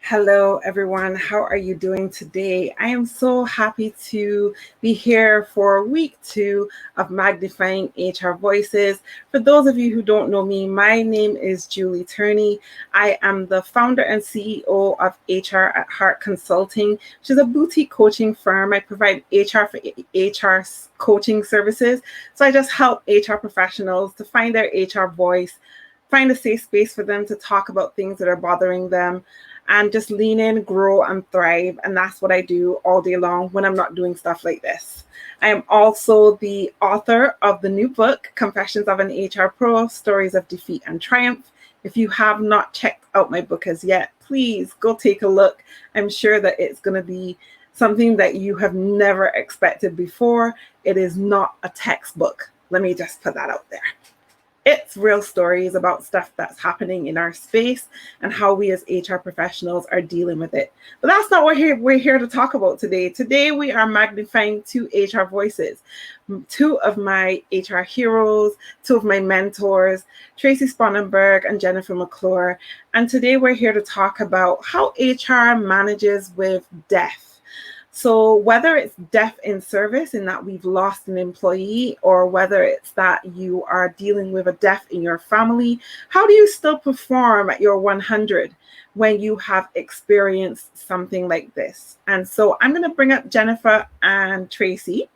Hello, everyone. How are you doing today? I am so happy to be here for week 2 of Magnifying HR Voices. For those of you who don't know me, my name is Turney. I am the founder and CEO of HR at Heart Consulting, which is a boutique coaching firm. I provide HR for HR coaching services. So I just help HR professionals to find their HR voice, find a safe space for them to talk about things that are bothering them, and just lean in, grow, and thrive. And that's what I do all day long when I'm not doing stuff like this. I am also the author of the new book, Confessions of an HR Pro, Stories of Defeat and Triumph. If you have not checked out my book as yet, please go take a look. I'm sure that it's going to be something that you have never expected before. It is not a textbook. Let me just put that out there. It's real stories about stuff that's happening in our space and how we as HR professionals are dealing with it. But that's not what we're here to talk about today. Today, we are magnifying 2 HR voices, 2 of my HR heroes, 2 of my mentors, Tracy Sponenberg and Jennifer McClure. And today we're here to talk about how HR manages with death. So whether it's death in service in that we've lost an employee, or whether it's that you are dealing with a death in your family, how do you still perform at your 100 when you have experienced something like this? And so I'm going to bring up Jennifer and Tracy.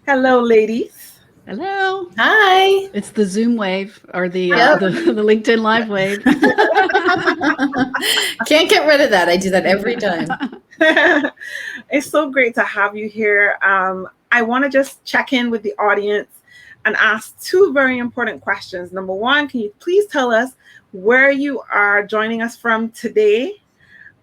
Hello, ladies. Hello. Hi. It's the Zoom wave or the LinkedIn Live wave. Can't get rid of that. I do that every time. It's so great to have you here. I want to just check in with the audience and ask 2 very important questions. Number 1, can you please tell us where you are joining us from today?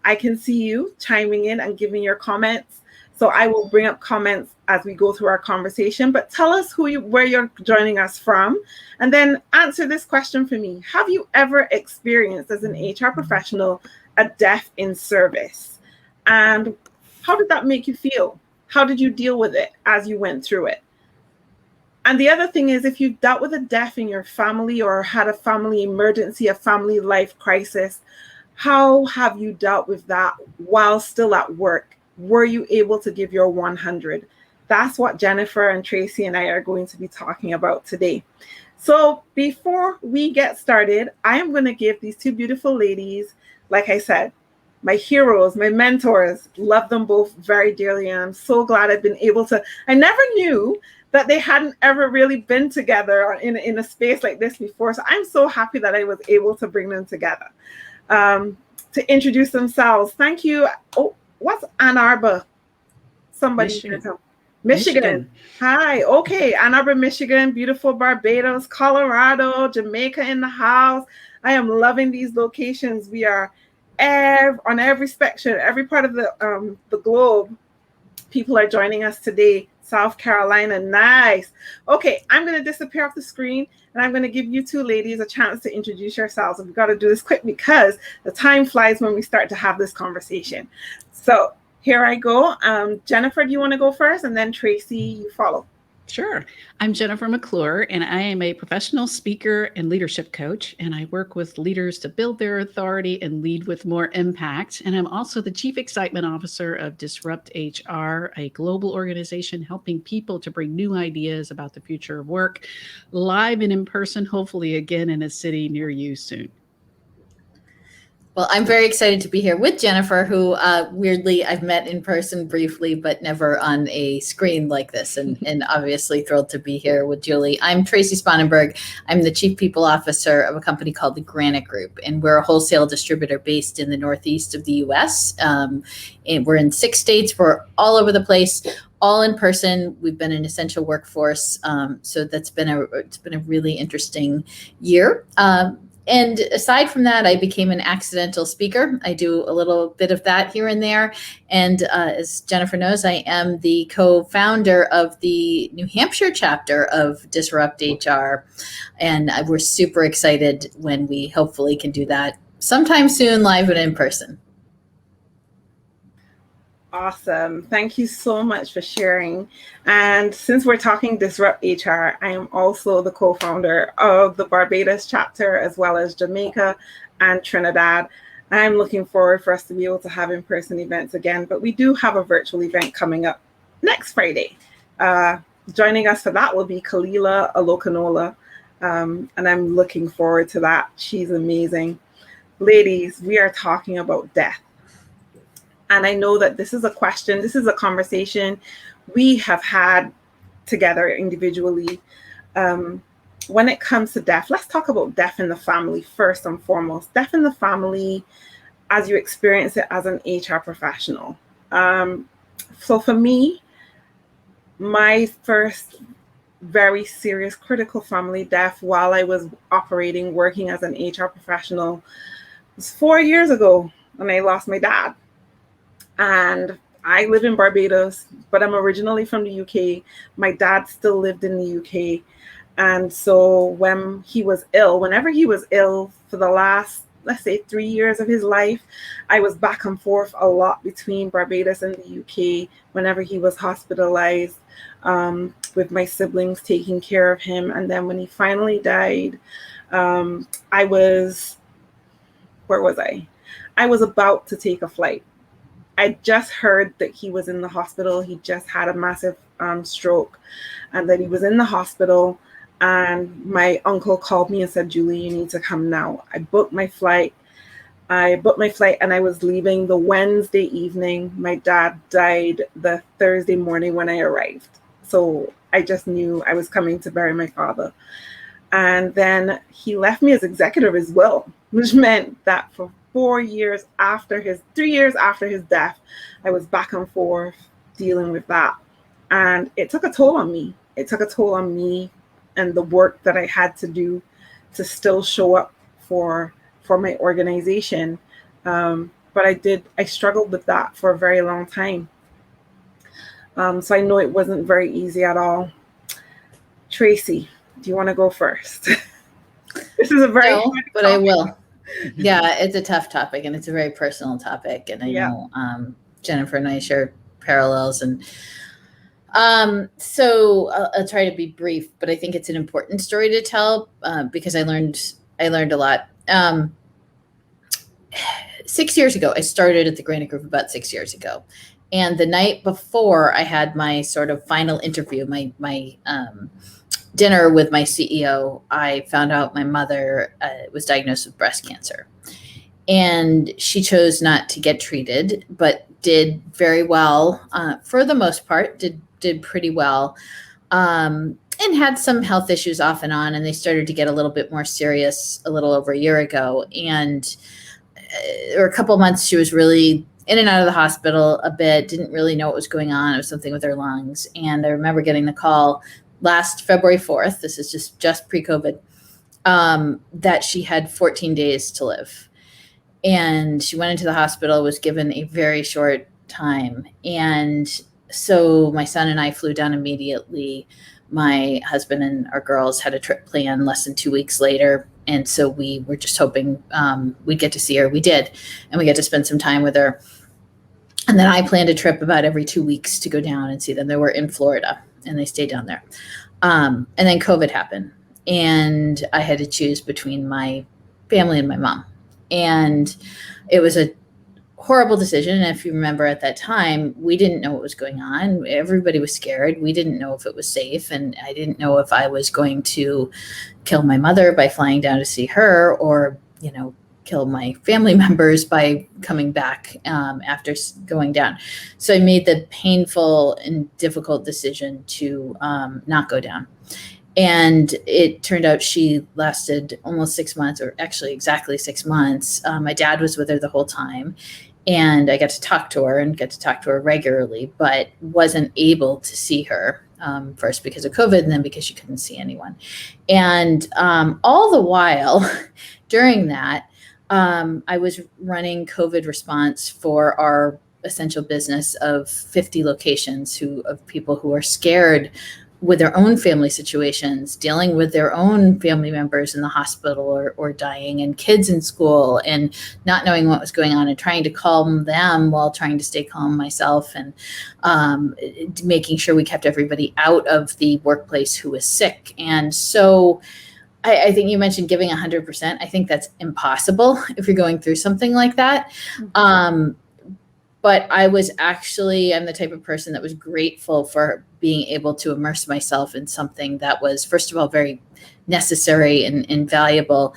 I can see you chiming in and giving your comments. So I will bring up comments as we go through our conversation, but tell us where you're joining us from, and then answer this question for me. Have you ever experienced as an HR professional a death in service? And how did that make you feel? How did you deal with it as you went through it? And the other thing is, if you've dealt with a death in your family or had a family emergency, a family life crisis, how have you dealt with that while still at work? Were you able to give your 100? That's what Jennifer and Tracy and I are going to be talking about today. So before we get started, I am going to give these 2 beautiful ladies, like I said, my heroes, my mentors, love them both very dearly. And I'm so glad I've been able to, I never knew that they hadn't ever really been together in a space like this before. So I'm so happy that I was able to bring them together to introduce themselves. Thank you. Oh, what's Ann Arbor? Somebody. Michigan. Hi. Okay. Ann Arbor, Michigan, beautiful Barbados, Colorado, Jamaica in the house. I am loving these locations. We are on every spectrum, every part of the globe. People are joining us today. South Carolina. Nice. Okay. I'm going to disappear off the screen and I'm going to give you 2 ladies a chance to introduce yourselves. We've got to do this quick because the time flies when we start to have this conversation. So here I go. Jennifer, do you want to go first? And then Tracy, you follow. Sure. I'm Jennifer McClure, and I am a professional speaker and leadership coach, and I work with leaders to build their authority and lead with more impact. And I'm also the Chief Excitement Officer of Disrupt HR, a global organization helping people to bring new ideas about the future of work, live and in person, hopefully again in a city near you soon. Well, I'm very excited to be here with Jennifer, who weirdly I've met in person briefly, but never on a screen like this, and obviously thrilled to be here with Julie. I'm Tracy Sponenberg. I'm the Chief People Officer of a company called the Granite Group, and we're a wholesale distributor based in the Northeast of the U.S. And we're in 6 states. We're all over the place, all in person. We've been an essential workforce, so it's been a really interesting year. And aside from that, I became an accidental speaker. I do a little bit of that here and there. And as Jennifer knows, I am the co-founder of the New Hampshire chapter of Disrupt HR. And we're super excited when we hopefully can do that sometime soon, live and in person. Awesome. Thank you so much for sharing. And since we're talking Disrupt HR, I am also the co-founder of the Barbados chapter, as well as Jamaica and Trinidad. I'm looking forward for us to be able to have in-person events again, but we do have a virtual event coming up next Friday. Joining us for that will be Kalila Alokanola, and I'm looking forward to that. She's amazing. Ladies, we are talking about death. And I know that this is a question, this is a conversation we have had together individually. When it comes to death, let's talk about death in the family first and foremost. Death in the family as you experience it as an HR professional. So for me, my first very serious critical family death while I was working as an HR professional was 4 years ago when I lost my dad. And I live in Barbados, but I'm originally from the UK. My dad still lived in the UK. And so when he was ill, whenever he was ill for the last, let's say 3 years of his life, I was back and forth a lot between Barbados and the UK whenever he was hospitalized, with my siblings taking care of him. And then when he finally died, where was I? I was about to take a flight. I just heard that he was in the hospital. He just had a massive stroke, and that he was in the hospital. And my uncle called me and said, Julie, you need to come now. I booked my flight and I was leaving the Wednesday evening. My dad died the Thursday morning when I arrived. So I just knew I was coming to bury my father. And then he left me his executor of his will, which meant that for 3 years after his death, I was back and forth dealing with that. And it took a toll on me. It took a toll on me and the work that I had to do to still show up for my organization. But I struggled with that for a very long time. So I know it wasn't very easy at all. Tracy, do you want to go first? This is a very no, but topic. I will. Yeah, it's a tough topic and it's a very personal topic. And I know Jennifer and I share parallels. And so I'll try to be brief, but I think it's an important story to tell because I learned a lot. 6 years ago, I started at the Granite Group about 6 years ago. And the night before I had my sort of final interview, my dinner with my CEO, I found out my mother was diagnosed with breast cancer. And she chose not to get treated, but did very well for the most part, did pretty well, and had some health issues off and on. And they started to get a little bit more serious a little over a year ago. And or a couple of months, she was really in and out of the hospital a bit, didn't really know what was going on. It was something with her lungs. And I remember getting the call last February 4th, this is just pre-COVID, that she had 14 days to live. And she went into the hospital, was given a very short time. And so my son and I flew down immediately. My husband and our girls had a trip planned less than 2 weeks later. And so we were just hoping we'd get to see her. We did. And we got to spend some time with her. And then I planned a trip about every 2 weeks to go down and see them. They were in Florida and they stayed down there. And then COVID happened. And I had to choose between my family and my mom. And it was a horrible decision. And if you remember at that time, we didn't know what was going on. Everybody was scared. We didn't know if it was safe. And I didn't know if I was going to kill my mother by flying down to see her or, kill my family members by coming back after going down. So I made the painful and difficult decision to not go down. And it turned out she lasted almost 6 months, or actually exactly 6 months. My dad was with her the whole time. And I got to talk to her regularly, but wasn't able to see her first because of COVID and then because she couldn't see anyone. And all the while during that, I was running COVID response for our essential business of 50 locations of people who are scared with their own family situations, dealing with their own family members in the hospital or dying, and kids in school, and not knowing what was going on, and trying to calm them while trying to stay calm myself, and making sure we kept everybody out of the workplace who was sick. And so I think you mentioned giving 100%. I think that's impossible if you're going through something like that. But I'm the type of person that was grateful for being able to immerse myself in something that was, first of all, very necessary and valuable,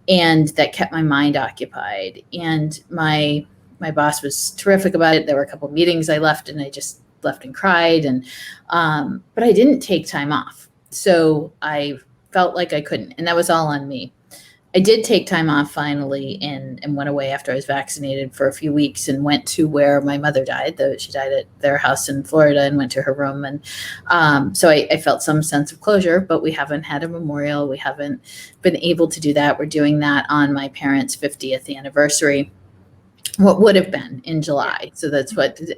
and that kept my mind occupied. And my boss was terrific about it. There were a couple of meetings I left, and I just left and cried. But I didn't take time off. So I felt like I couldn't, and that was all on me. I did take time off finally and went away after I was vaccinated for a few weeks and went to where my mother died. She died at their house in Florida, and went to her room. And so I felt some sense of closure, but we haven't had a memorial. We haven't been able to do that. We're doing that on my parents' 50th anniversary. What would have been in July. So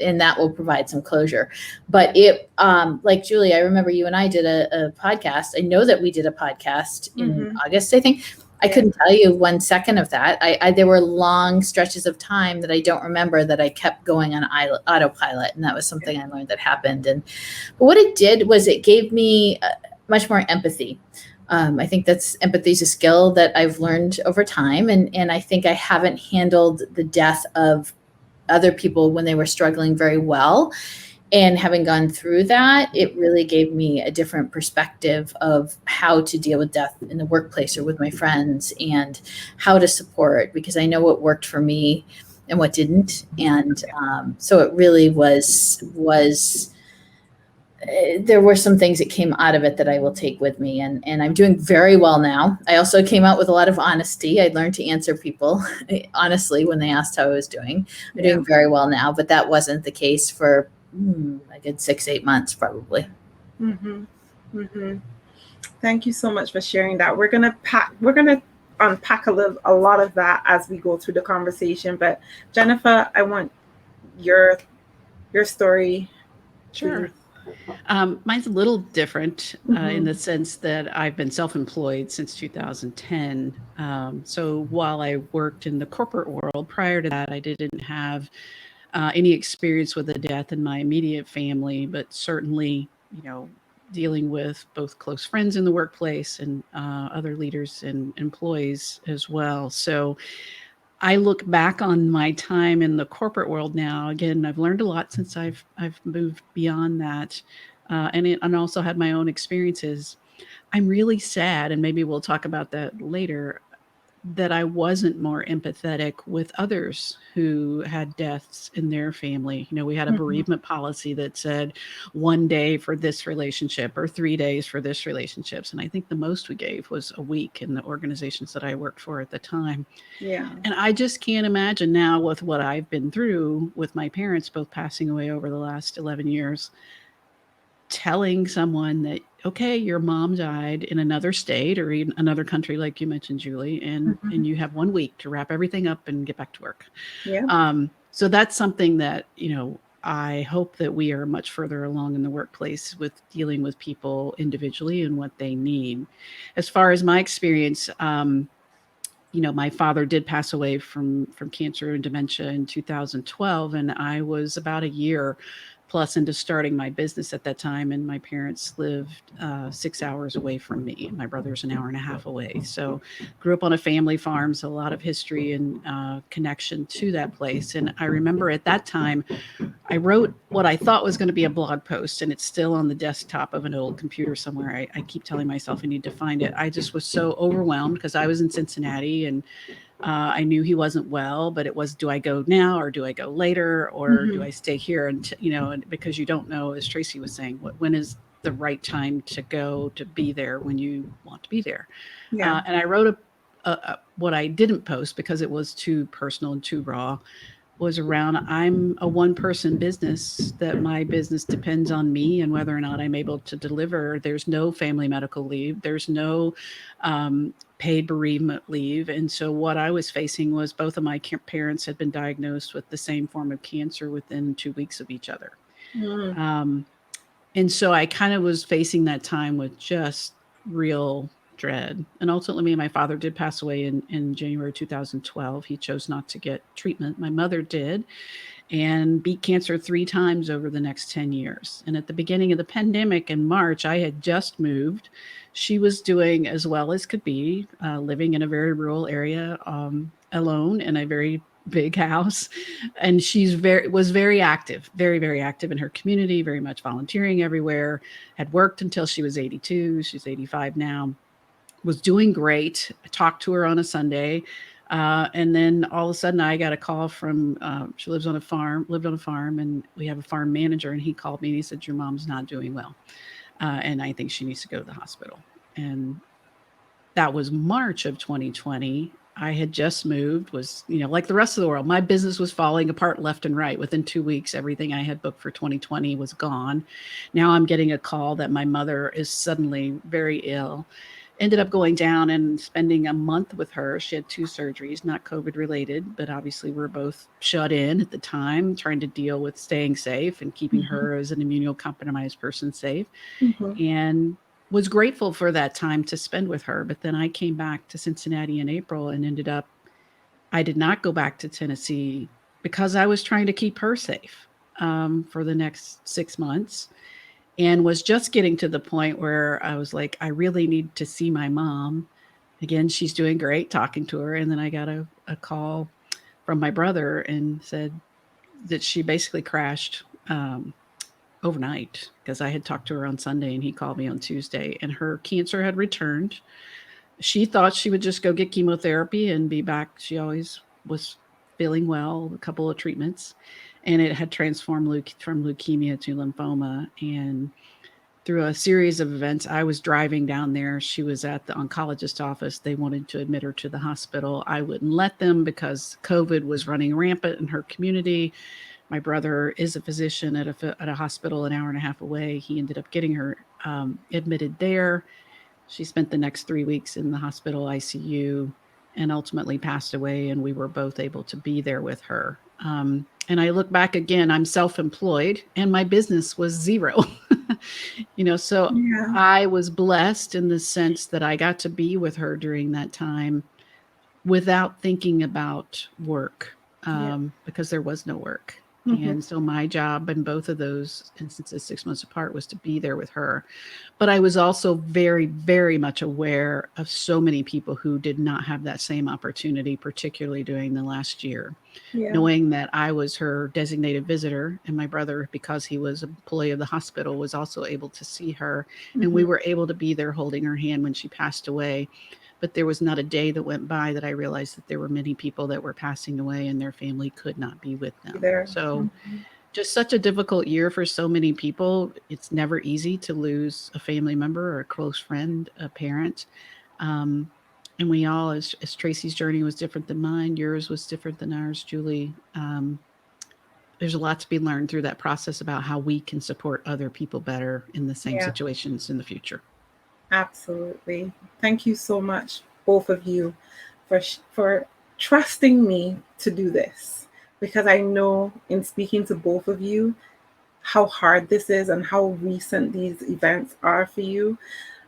and that will provide some closure. But like Julie, I remember you and I did a podcast. I know that we did a podcast in August, I think. I couldn't tell you 1 second of that. There were long stretches of time that I don't remember that I kept going on autopilot. And that was something I learned that happened. But what it did was it gave me much more empathy. I think empathy is a skill that I've learned over time. And I think I haven't handled the death of other people when they were struggling very well. And having gone through that, it really gave me a different perspective of how to deal with death in the workplace or with my friends, and how to support, because I know what worked for me and what didn't. And so it really was there were some things that came out of it that I will take with me, and I'm doing very well now. I also came out with a lot of honesty. I learned to answer people honestly when they asked how I was doing. I'm doing very well now, but that wasn't the case for a good 6-8 months probably. Thank you so much for sharing that. We're gonna unpack a lot of that as we go through the conversation. But Jennifer, I want your story. Sure. Mine's a little different in the sense that I've been self-employed since 2010. So while I worked in the corporate world, prior to that, I didn't have any experience with the death in my immediate family, but certainly, dealing with both close friends in the workplace and other leaders and employees as well. So I look back on my time in the corporate world now. Again, I've learned a lot since I've moved beyond that, and also had my own experiences. I'm really sad, and maybe we'll talk about that later, that I wasn't more empathetic with others who had deaths in their family. We had a bereavement policy that said 1 day for this relationship or 3 days for this relationships. And I think the most we gave was a week in the organizations that I worked for at the time. Yeah. And I just can't imagine now, with what I've been through with my parents both passing away over the last 11 years, telling someone that, okay, your mom died in another state or in another country, like you mentioned, Julie, and you have 1 week to wrap everything up and get back to work. Yeah. So that's something that, I hope that we are much further along in the workplace with dealing with people individually and what they need. As far as my experience, my father did pass away from cancer and dementia in 2012, and I was about a year plus into starting my business at that time. And my parents lived 6 hours away from me. My brother's an hour and a half away. So grew up on a family farm, so a lot of history and connection to that place. And I remember at that time, I wrote what I thought was going to be a blog post, and it's still on the desktop of an old computer somewhere. I keep telling myself I need to find it. I just was so overwhelmed because I was in Cincinnati, and I knew he wasn't well, but it was, do I go now or do I go later, or do I stay here? And, because you don't know, as Tracy was saying, when is the right time to go, to be there when you want to be there. Yeah. And I wrote what I didn't post because it was too personal and too raw, was around, I'm a one-person business, that my business depends on me and whether or not I'm able to deliver. There's no family medical leave. There's no paid bereavement leave. And so what I was facing was both of my parents had been diagnosed with the same form of cancer within 2 weeks of each other. And so I kind of was facing that time with just real dread. And ultimately, my father did pass away in January 2012. He chose not to get treatment. My mother did. and beat cancer 3 times over the next 10 years. And at the beginning of the pandemic in March, I had just moved. She was doing as well as could be, living in a very rural area, alone in a very big house. And was very active, very, very active in her community, very much volunteering everywhere, had worked until she was 82. She's 85 now, was doing great. I talked to her on a Sunday. And then all of a sudden I got a call from, she lived on a farm, and we have a farm manager, and he called me and he said, "Your mom's not doing well. And I think she needs to go to the hospital." And that was March of 2020. I had just moved, was, like the rest of the world, my business was falling apart left and right. Within 2 weeks, everything I had booked for 2020 was gone. Now I'm getting a call that my mother is suddenly very ill. Ended up going down and spending a month with her. She had 2 surgeries, not COVID related, but obviously we're both shut in at the time, trying to deal with staying safe and keeping her as an immunocompromised person safe. And was grateful for that time to spend with her. But then I came back to Cincinnati in April and I did not go back to Tennessee because I was trying to keep her safe for the next 6 months. And was just getting to the point where I was like, I really need to see my mom. Again, she's doing great, talking to her. And then I got a call from my brother and said that she basically crashed overnight, because I had talked to her on Sunday and he called me on Tuesday, and her cancer had returned. She thought she would just go get chemotherapy and be back. She always was feeling well, a couple of treatments, and it had transformed from leukemia to lymphoma. And through a series of events, I was driving down there. She was at the oncologist office. They wanted to admit her to the hospital. I wouldn't let them because COVID was running rampant in her community. My brother is a physician at a hospital an hour and a half away. He ended up getting her admitted there. She spent the next 3 weeks in the hospital ICU and ultimately passed away. And we were both able to be there with her. And I look back again, I'm self-employed and my business was zero. So Yeah. I was blessed in the sense that I got to be with her during that time without thinking about work, because there was no work. And so my job in both of those instances, 6 months apart, was to be there with her. But I was also very, very much aware of so many people who did not have that same opportunity, particularly during the last year. Knowing that I was her designated visitor, and my brother, because he was an employee of the hospital, was also able to see her. And we were able to be there holding her hand when she passed away. But there was not a day that went by that I realized that there were many people that were passing away and their family could not be with them. So just such a difficult year for so many people. It's never easy to lose a family member or a close friend, a parent. And we all, as Tracy's journey was different than mine, yours was different than ours, Julie. There's a lot to be learned through that process about how we can support other people better in the same situations in the future. Absolutely. Thank you so much, both of you, for trusting me to do this, because I know in speaking to both of you how hard this is and how recent these events are for you.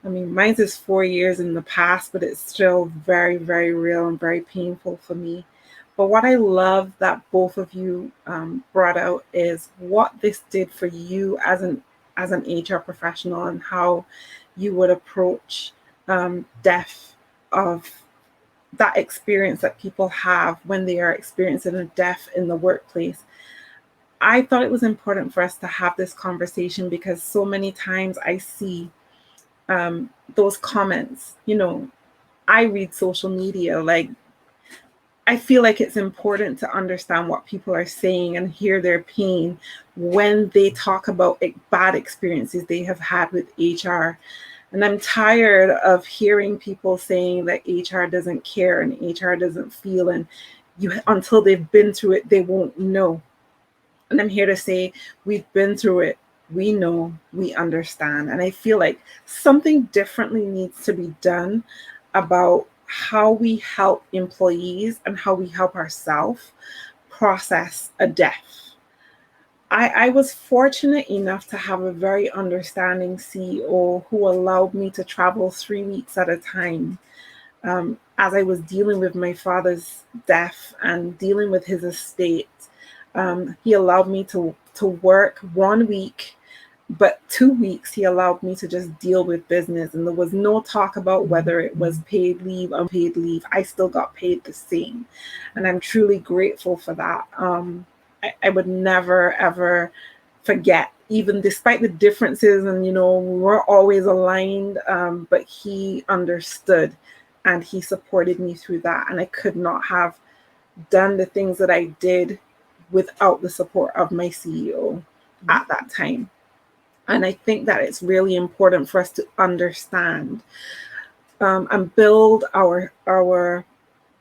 I mean, mine is 4 years in the past, but it's still very, very real and very painful for me. But what I love that both of you brought out is what this did for you as an HR professional, and how you would approach death, of that experience that people have when they are experiencing a death in the workplace. I thought it was important for us to have this conversation because so many times I see those comments. I read social media, like, I feel like it's important to understand what people are saying and hear their pain when they talk about bad experiences they have had with HR. And I'm tired of hearing people saying that HR doesn't care and HR doesn't feel, and until they've been through it, they won't know. And I'm here to say, we've been through it. We know, we understand. And I feel like something differently needs to be done about how we help employees and how we help ourselves process a death. I was fortunate enough to have a very understanding CEO who allowed me to travel 3 weeks at a time as I was dealing with my father's death and dealing with his estate. He allowed me to work 1 week, but 2 weeks he allowed me to just deal with business, and there was no talk about whether it was paid leave, unpaid leave. I still got paid the same, and I'm truly grateful for that. I would never ever forget, even despite the differences, and we weren't always aligned, but he understood and he supported me through that, and I could not have done the things that I did without the support of my CEO at that time. And I think that it's really important for us to understand and build our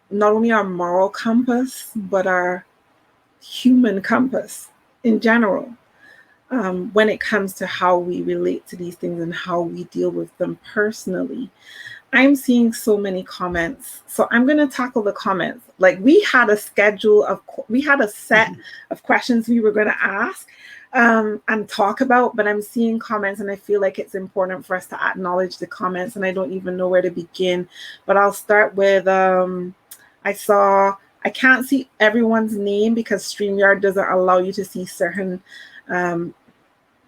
not only our moral compass, but our human compass in general, when it comes to how we relate to these things and how we deal with them personally. I'm seeing so many comments, so I'm going to tackle the comments. Like, we had a set of questions we were going to ask and talk about, but I'm seeing comments, and I feel like it's important for us to acknowledge the comments, and I don't even know where to begin. But I'll start with I can't see everyone's name because StreamYard doesn't allow you to see certain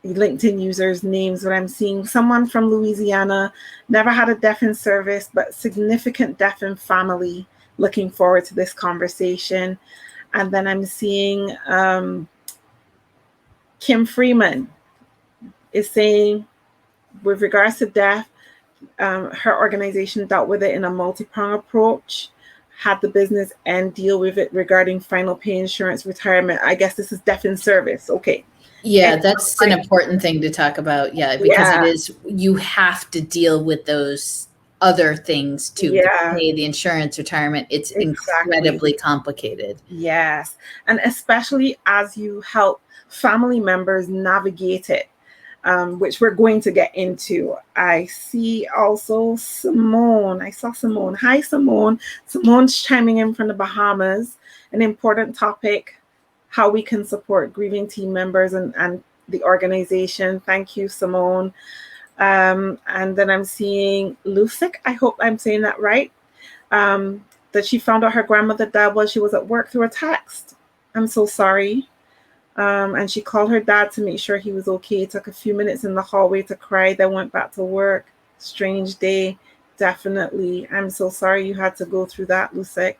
LinkedIn users' names, but I'm seeing someone from Louisiana, never had a deaf in service, but significant deaf in family. Looking forward to this conversation. And then I'm seeing Kim Freeman is saying, with regards to deaf, her organization dealt with it in a multi-pronged approach, had the business end deal with it regarding final pay insurance, retirement. I guess this is deaf in service. Okay. Yeah, that's an important thing to talk about. Yeah, because it is, you have to deal with those other things too. Yeah. To pay the insurance, retirement. It's incredibly complicated. Yes. And especially as you help family members navigate it, which we're going to get into. I see also Simone. I saw Simone. Hi, Simone. Simone's chiming in from the Bahamas. An important topic, how we can support grieving team members and the organization. Thank you, Simone. And then I'm seeing Lucic, I hope I'm saying that right, that she found out her grandmother died while she was at work through a text. I'm so sorry. And she called her dad to make sure he was okay. Took a few minutes in the hallway to cry, then went back to work. Strange day, definitely. I'm so sorry you had to go through that, Lucic.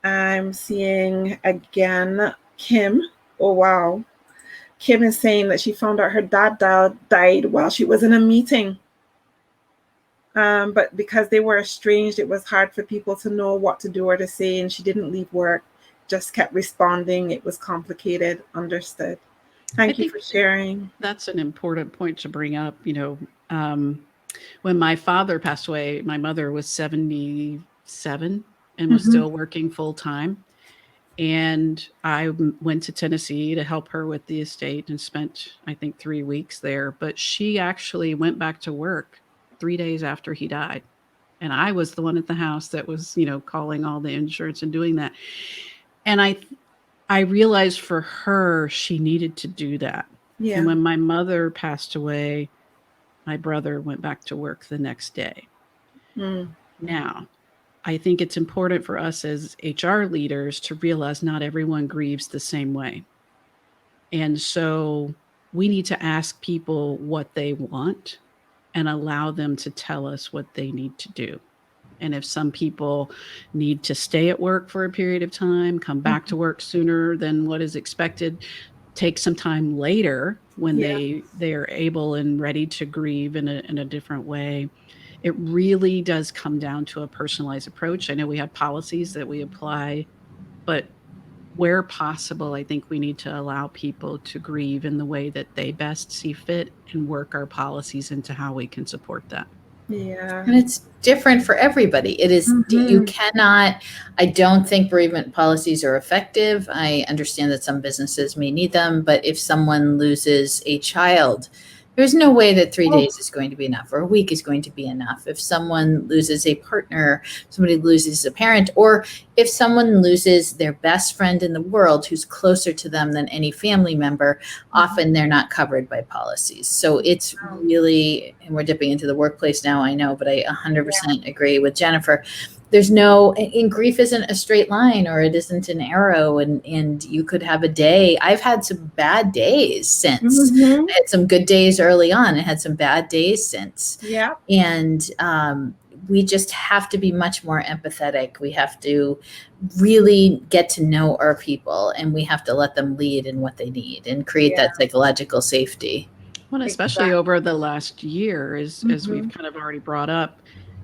I'm seeing again Kim. Oh, wow. Kim is saying that she found out her dad died while she was in a meeting. But because they were estranged, it was hard for people to know what to do or to say, and she didn't leave work, just kept responding. It was complicated. Understood. Thank you for sharing. That's an important point to bring up. When my father passed away, my mother was 77 and was still working full time. And I went to Tennessee to help her with the estate and spent, I think, 3 weeks there. But she actually went back to work 3 days after he died. And I was the one at the house that was, calling all the insurance and doing that. And I realized for her, she needed to do that. Yeah. And when my mother passed away, my brother went back to work the next day. Now, I think it's important for us as HR leaders to realize not everyone grieves the same way. And so we need to ask people what they want and allow them to tell us what they need to do. And if some people need to stay at work for a period of time, come back to work sooner than what is expected, take some time later when they're able and ready to grieve in a different way. It really does come down to a personalized approach. I know we have policies that we apply, but where possible, I think we need to allow people to grieve in the way that they best see fit and work our policies into how we can support that. Yeah. And it's different for everybody. It is, you cannot, I don't think bereavement policies are effective. I understand that some businesses may need them, but if someone loses a child, there's no way that 3 days is going to be enough or a week is going to be enough. If someone loses a partner, somebody loses a parent, or if someone loses their best friend in the world who's closer to them than any family member, often they're not covered by policies. So it's really, and we're dipping into the workplace now, I know, but I 100% agree with Jennifer there's no, and grief isn't a straight line, or it isn't an arrow, and you could have a day. I've had some bad days since. Mm-hmm. I had some good days early on. I had some bad days since. Yeah. And we just have to be much more empathetic. We have to really get to know our people, and we have to let them lead in what they need and create that psychological safety. Well, especially over the last year, as we've kind of already brought up,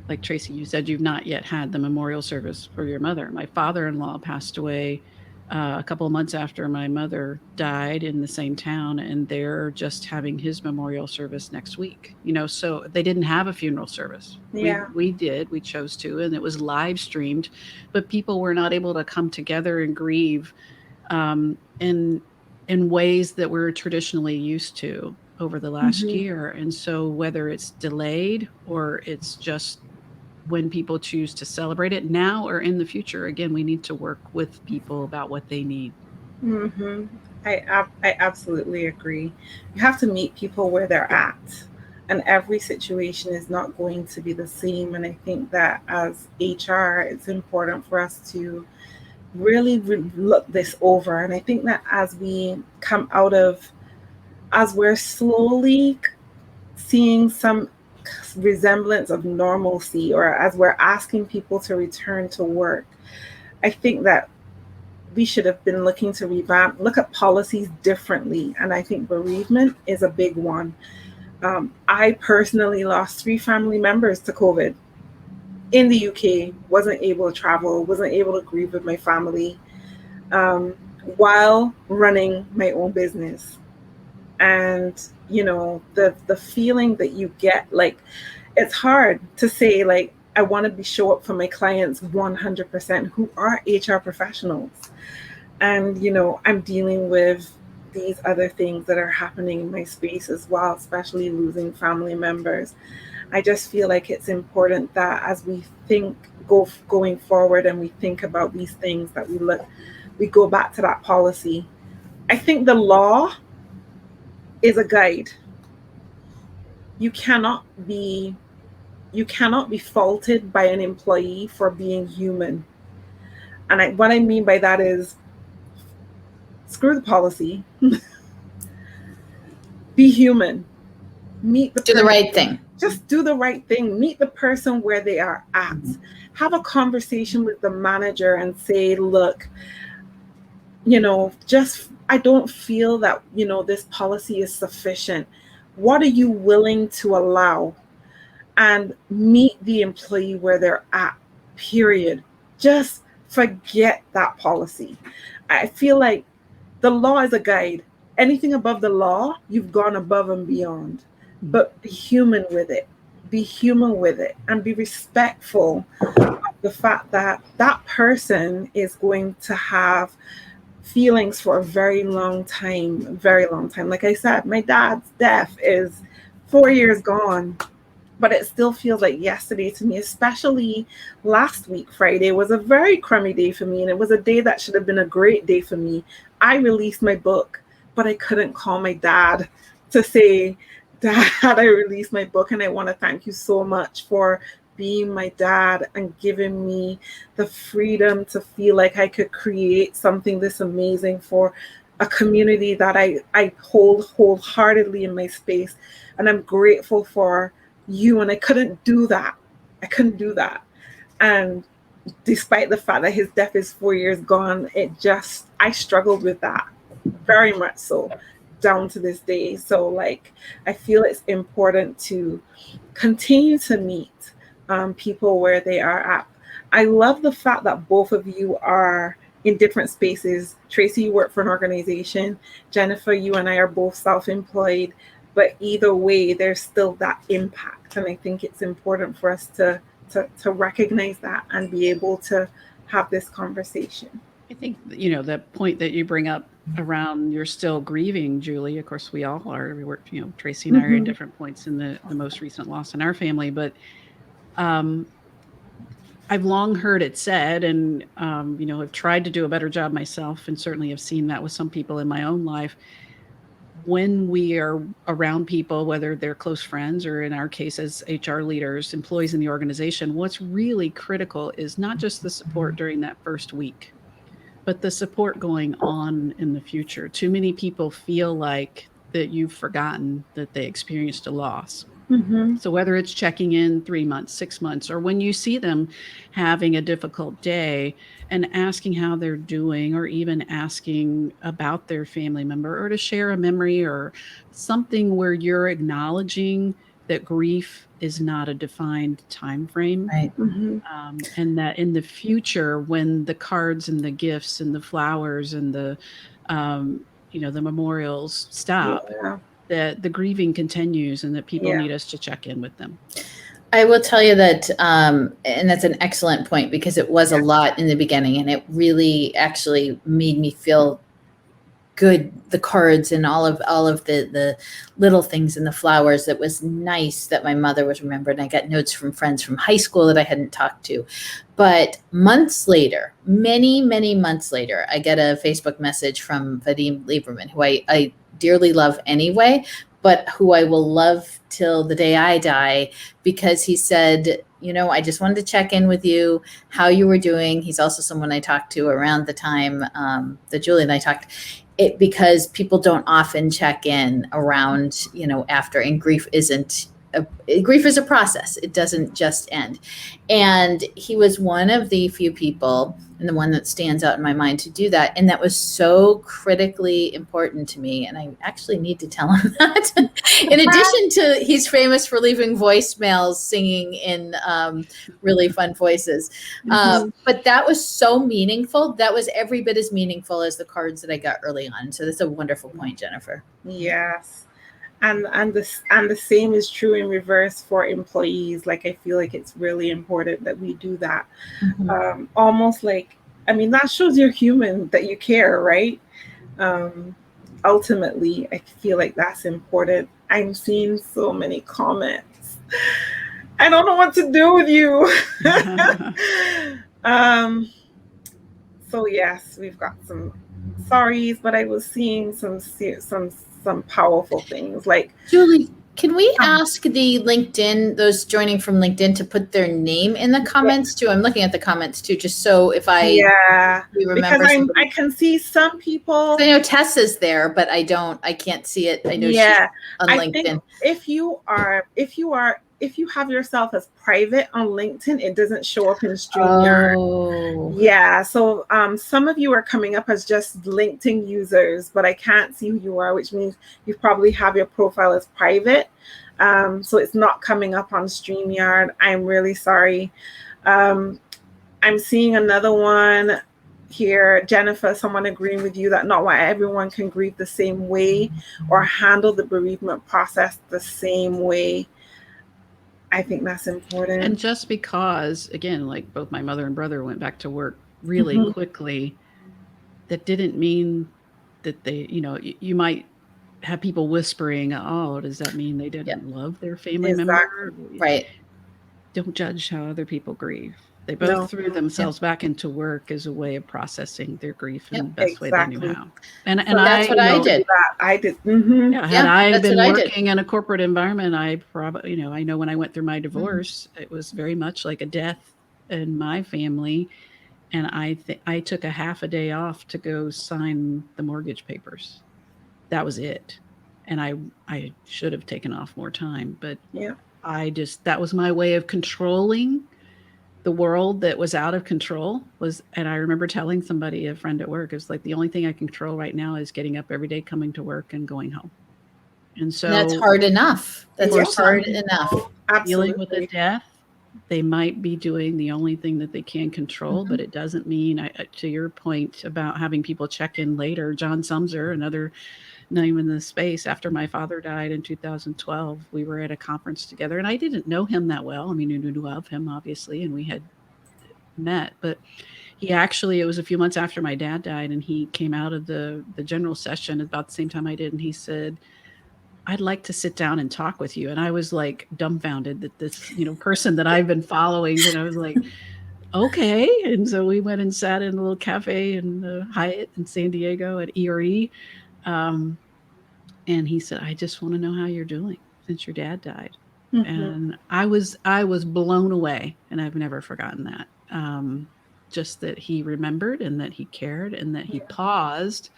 like Tracy, you said you've not yet had the memorial service for your mother. My father-in-law passed away a couple of months after my mother died in the same town, and they're just having his memorial service next week. So they didn't have a funeral service. Yeah. We chose to, and it was live streamed, but people were not able to come together and grieve in ways that we're traditionally used to over the last year. And so whether it's delayed or it's just when people choose to celebrate it now or in the future, again, we need to work with people about what they need. Mm-hmm. I absolutely agree. You have to meet people where they're at, and every situation is not going to be the same. And I think that as HR, it's important for us to really look this over. And I think that as we come out of, as we're slowly seeing some resemblance of normalcy, or as we're asking people to return to work, I think that we should have been looking to look at policies differently. And I think bereavement is a big one. I personally lost 3 family members to COVID in the UK, wasn't able to travel, wasn't able to grieve with my family while running my own business. And the feeling that you get, like, it's hard to say, like, I want to show up for my clients 100% who are HR professionals. And I'm dealing with these other things that are happening in my space as well, especially losing family members. I just feel like it's important that as we think going forward and we think about these things, that we go back to that policy. I think the law is a guide. You cannot be faulted by an employee for being human. And what I mean by that is, screw the policy. Be human. Do the right thing. Just do the right thing. Meet the person where they are at. Have a conversation with the manager and say, look, I don't feel that, this policy is sufficient. What are you willing to allow? And meet the employee where they're at, period. Just forget that policy. I feel like the law is a guide. Anything above the law, you've gone above and beyond. But be human with it. Be human with it, and be respectful of the fact that that person is going to have feelings for a very long time. Like I said, my dad's death is 4 years gone, but it still feels like yesterday to me. Especially last week, Friday was a very crummy day for me, and it was a day that should have been a great day for me. I released my book, but I couldn't call my dad to say, Dad, I released my book, and I want to thank you so much for being my dad and giving me the freedom to feel like I could create something this amazing for a community that I hold wholeheartedly in my space. And I'm grateful for you. And I couldn't do that. And despite the fact that his death is 4 years gone, I struggled with that very much so, down to this day. So, like, I feel it's important to continue to meet people where they are at. I love the fact that both of you are in different spaces. Tracy, you work for an organization. Jennifer, you and I are both self-employed. But either way, there's still that impact. And I think it's important for us to recognize that and be able to have this conversation. I think, the point that you bring up around you're still grieving, Julie, of course we all are. We work, Tracy and I are in different points in the most recent loss in our family, but I've long heard it said, and I've tried to do a better job myself, and certainly have seen that with some people in my own life, when we are around people, whether they're close friends or in our case as HR leaders, employees in the organization, what's really critical is not just the support during that first week, but the support going on in the future. Too many people feel like that you've forgotten that they experienced a loss. Mm-hmm. So whether it's checking in 3 months, 6 months, or when you see them having a difficult day and asking how they're doing, or even asking about their family member, or to share a memory or something where you're acknowledging that grief is not a defined time frame. Right. Mm-hmm. And that in the future, when the cards and the gifts and the flowers and the the memorials stop, Yeah. that the grieving continues and that people Yeah. need us to check in with them. I will tell you that, and that's an excellent point, because it was a lot in the beginning, and it really actually made me feel good. The cards and all of the little things and the flowers. That was nice that my mother was remembered. And I got notes from friends from high school that I hadn't talked to. But months later, many months later, I get a Facebook message from Vadim Lieberman, who I dearly love anyway, but who I will love till the day I die, because he said, I just wanted to check in with you, how you were doing. He's also someone I talked to around the time that Julie and I talked. Because people don't often check in around, after, and grief is a process. It doesn't just end. And he was one of the few people, and the one that stands out in my mind, to do that. And that was so critically important to me. And I actually need to tell him that. In addition to, he's famous for leaving voicemails, singing in really fun voices. But that was so meaningful. That was every bit as meaningful as the cards that I got early on. So that's a wonderful point, Jennifer. Yes. And the same is true in reverse for employees. Like, I feel like it's really important that we do that. Mm-hmm. Almost like, that shows you're human, that you care, right? Ultimately, I feel like that's important. I'm seeing so many comments. I don't know what to do with you. So yes, we've got some sorries, but I was seeing some powerful things. Like, Julie, can we ask the LinkedIn, those joining from LinkedIn, to put their name in the comments too? I'm looking at the comments too, just so if I remember. Because I can see some people. I know Tessa's there, but I can't see it. I know she's on LinkedIn. Think if you have yourself as private on LinkedIn, it doesn't show up in StreamYard. Oh. Yeah. So some of you are coming up as just LinkedIn users, but I can't see who you are, which means you probably have your profile as private. So it's not coming up on StreamYard. I'm really sorry. I'm seeing another one here, Jennifer, someone agreeing with you that not everyone can grieve the same way or handle the bereavement process the same way. I think that's important. And just because, again, like both my mother and brother went back to work really quickly, that didn't mean that they, you might have people whispering, oh, does that mean they didn't love their family member? Right. Don't judge how other people grieve. They both threw themselves back into work as a way of processing their grief in the best way they knew how. And that's what I did. I did. Had I been working in a corporate environment, I probably, I know when I went through my divorce, it was very much like a death in my family. And I took a half a day off to go sign the mortgage papers. That was it. And I should have taken off more time, but that was my way of controlling the world that was out of control. And I remember telling somebody, a friend at work, it's like, the only thing I control right now is getting up every day, coming to work, and going home. And so that's hard enough. That's hard enough. Dealing with a death, they might be doing the only thing that they can control, but it doesn't mean, to your point about having people check in later, John Sumser, another name in the space, after my father died in 2012, we were at a conference together, and I didn't know him that well. I mean, I knew of him, obviously, and we had met, but it was a few months after my dad died, and he came out of the general session about the same time I did, and he said, I'd like to sit down and talk with you. And I was like dumbfounded that this, person that I've been following, and I was like, okay. And so we went and sat in a little cafe in the Hyatt in San Diego at ERE. And he said, I just want to know how you're doing since your dad died. Mm-hmm. And I was blown away, and I've never forgotten that. Just that he remembered and that he cared and that he paused.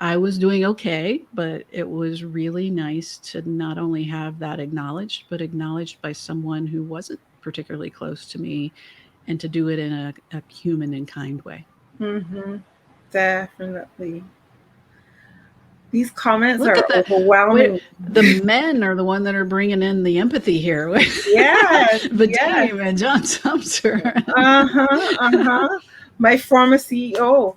I was doing okay, but it was really nice to not only have that acknowledged, but acknowledged by someone who wasn't particularly close to me, and to do it in a human and kind way. Mm-hmm. Definitely. These comments Look are at that. overwhelming. The men are the one that are bringing in the empathy here. Yes, The yes. team and John Sumser. My former CEO.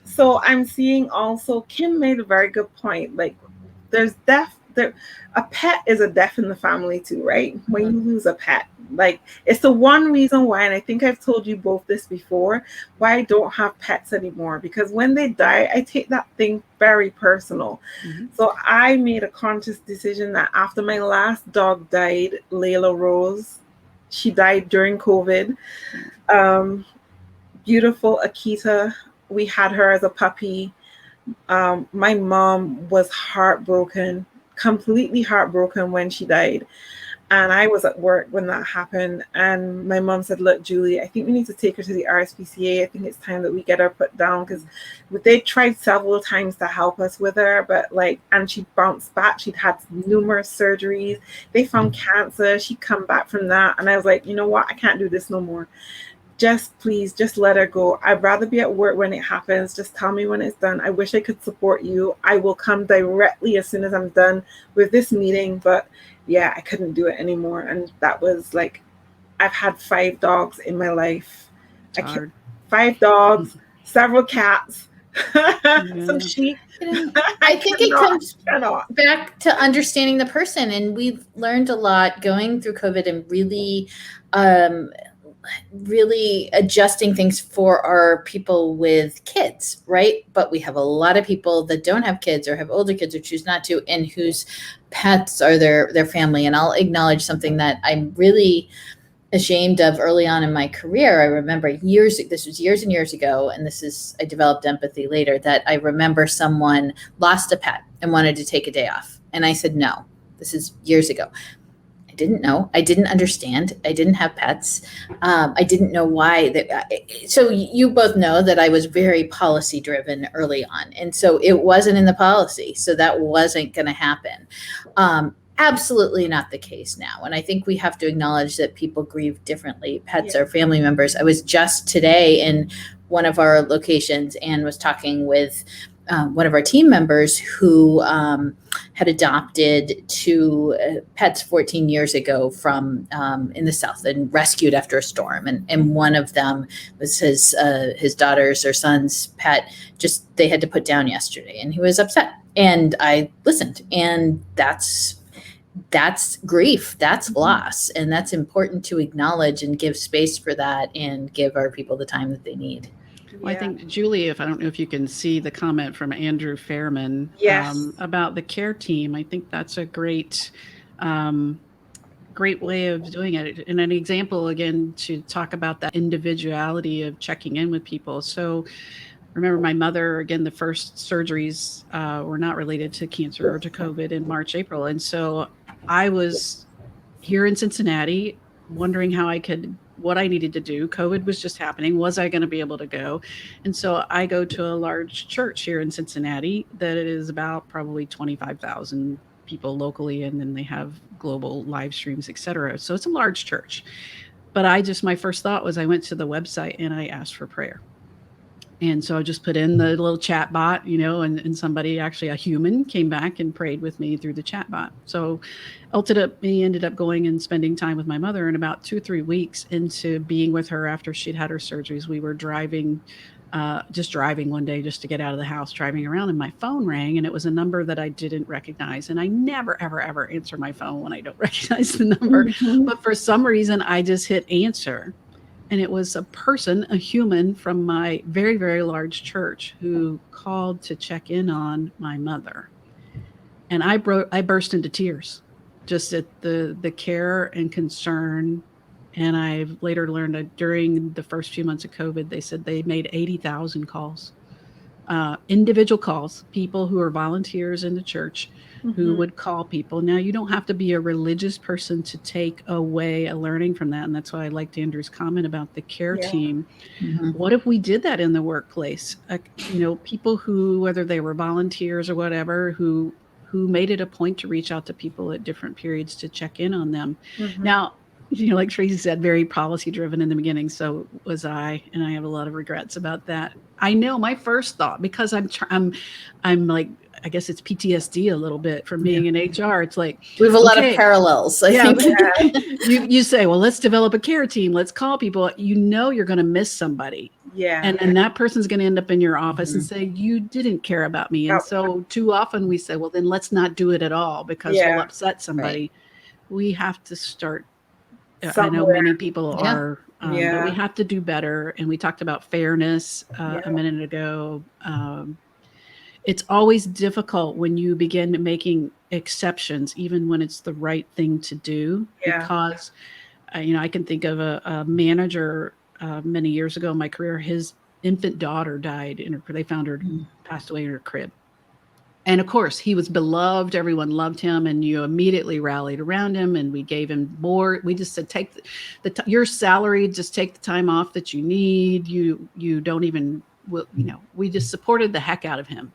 So I'm seeing also Kim made a very good point. Like, there's death. A pet is a death in the family too, right? When you lose a pet, like, it's the one reason why, and I think I've told you both this before, why I don't have pets anymore. Because when they die, I take that thing very personal. Mm-hmm. So I made a conscious decision that after my last dog died, Layla Rose, she died during COVID. Beautiful Akita, we had her as a puppy. My mom was heartbroken, completely heartbroken when she died. And I was at work when that happened. And my mom said, look, Julie, I think we need to take her to the RSPCA. I think it's time that we get her put down, because they tried several times to help us with her, but and she bounced back. She'd had numerous surgeries. They found cancer. She'd come back from that. And I was like, you know what? I can't do this no more. Please, just let her go. I'd rather be at work when it happens. Just tell me when it's done. I wish I could support you. I will come directly as soon as I'm done with this meeting. But yeah, I couldn't do it anymore. And that was I've had 5 dogs in my life. It's hard. 5 dogs, several cats, some sheep. I think it comes back to understanding the person. And we've learned a lot going through COVID, and really adjusting things for our people with kids, right? But we have a lot of people that don't have kids, or have older kids, or choose not to, and whose pets are their family. And I'll acknowledge something that I'm really ashamed of early on in my career. I remember this was years and years ago, and I developed empathy later, that I remember someone lost a pet and wanted to take a day off. And I said, no, this is years ago. I didn't know. I didn't understand. I didn't have pets. I didn't know why. So you both know that I was very policy driven early on. And so it wasn't in the policy. So that wasn't going to happen. Absolutely not the case now. And I think we have to acknowledge that people grieve differently. Pets are family members. I was just today in one of our locations and was talking with one of our team members who had adopted 2 pets 14 years ago from in the South, and rescued after a storm. And one of them was his daughter's or son's pet. Just, they had to put down yesterday, and he was upset. And I listened, and that's grief, that's loss, and that's important to acknowledge and give space for that, and give our people the time that they need. Well, I think, Julie, I don't know if you can see the comment from Andrew Fairman about the care team. I think that's a great way of doing it. And an example, again, to talk about that individuality of checking in with people. So remember, my mother, again, the first surgeries were not related to cancer or to COVID in March, April. And so I was here in Cincinnati wondering what I needed to do. COVID was just happening. Was I going to be able to go? And so I go to a large church here in Cincinnati that is about probably 25,000 people locally, and then they have global live streams, et cetera. So it's a large church. But my first thought was, I went to the website and I asked for prayer. And so I just put in the little chat bot, and somebody, actually a human, came back and prayed with me through the chat bot. So ultimately ended up going and spending time with my mother. And about 2-3 weeks into being with her after she'd had her surgeries, we were driving one day just to get out of the house, driving around, and my phone rang, and it was a number that I didn't recognize. And I never, ever, ever answer my phone when I don't recognize the number. Mm-hmm. But for some reason, I just hit answer. And it was a human from my very, very large church who called to check in on my mother. And I burst into tears just at the care and concern. And I've later learned that during the first few months of COVID, they said they made 80,000 calls individual calls, people who are volunteers in the church who would call people. Now, you don't have to be a religious person to take away a learning from that. And that's why I liked Andrew's comment about the care team. Mhm. What if we did that in the workplace? People who, whether they were volunteers or whatever, who made it a point to reach out to people at different periods to check in on them. Now, like Tracy said, very policy driven in the beginning. So was I, and I have a lot of regrets about that. I know my first thought, because I'm like, I guess it's PTSD a little bit from being in HR. It's like, we have a lot of parallels. I think. You say, well, let's develop a care team. Let's call people. You're going to miss somebody. Yeah. And that person's going to end up in your office and say, you didn't care about me. And so too often we say, well, then let's not do it at all because we'll upset somebody. Right. We have to start. I know many people are, but we have to do better. And we talked about fairness a minute ago. It's always difficult when you begin making exceptions, even when it's the right thing to do, because, I can think of a manager many years ago in my career. His infant daughter died they found her passed away in her crib. And of course, he was beloved. Everyone loved him, and you immediately rallied around him. And we gave him more. We just said, take your salary. Just take the time off that you need. You don't even. We just supported the heck out of him.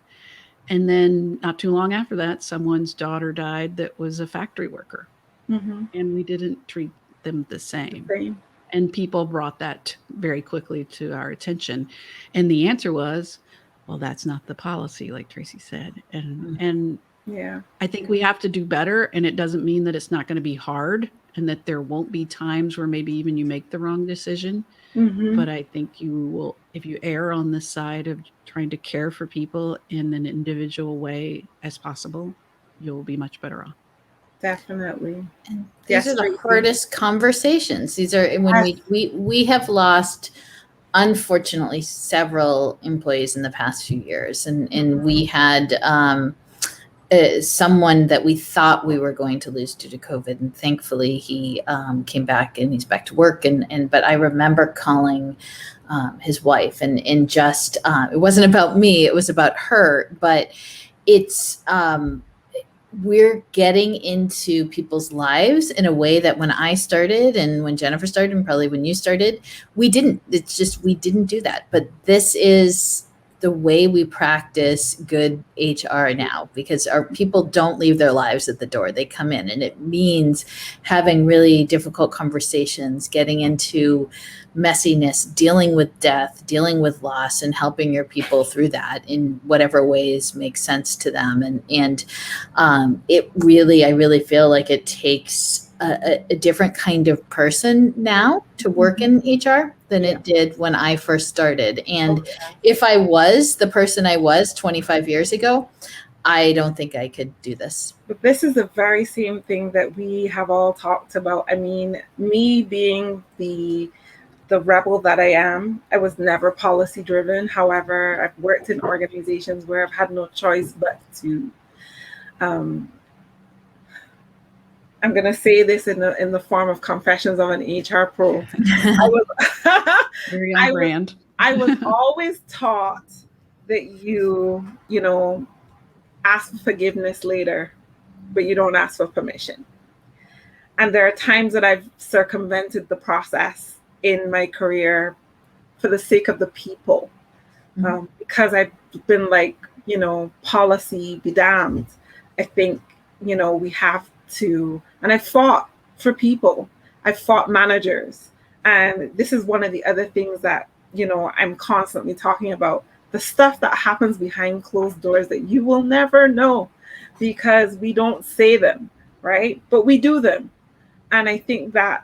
And then not too long after that, someone's daughter died that was a factory worker, and we didn't treat them the same. And people brought that very quickly to our attention, and the answer was, well, that's not the policy, like Tracy said. And I think we have to do better. And it doesn't mean that it's not going to be hard and that there won't be times where maybe even you make the wrong decision. But I think you will, if you err on the side of trying to care for people in an individual way as possible, you'll be much better off. Definitely. And these are the hardest conversations. These are when we have lost, unfortunately, several employees in the past few years. And we had someone that we thought we were going to lose due to COVID. And thankfully he came back and he's back to work. But I remember calling his wife and just, it wasn't about me, it was about her, but it's, we're getting into people's lives in a way that when I started and when Jennifer started and probably when you started, we didn't do that. But this is the way we practice good HR now, because our people don't leave their lives at the door. They come in, and it means having really difficult conversations, getting into messiness, dealing with death, dealing with loss, and helping your people through that in whatever ways make sense to them. And I really feel like it takes a different kind of person now to work in HR than it did when I first started. And if I was the person I was 25 years ago, I don't think I could do this. But this is the very same thing that we have all talked about. I mean, me being the rebel that I am, I was never policy driven. However, I've worked in organizations where I've had no choice but to, I'm going to say this in the form of confessions of an HR pro. Very on brand. I was always taught that you ask for forgiveness later, but you don't ask for permission. And there are times that I've circumvented the process in my career for the sake of the people, because I've been like, policy be damned. I think, we have to, and I fought for people. I fought managers. And this is one of the other things that, I'm constantly talking about, the stuff that happens behind closed doors that you will never know because we don't say them, right? But we do them. And I think that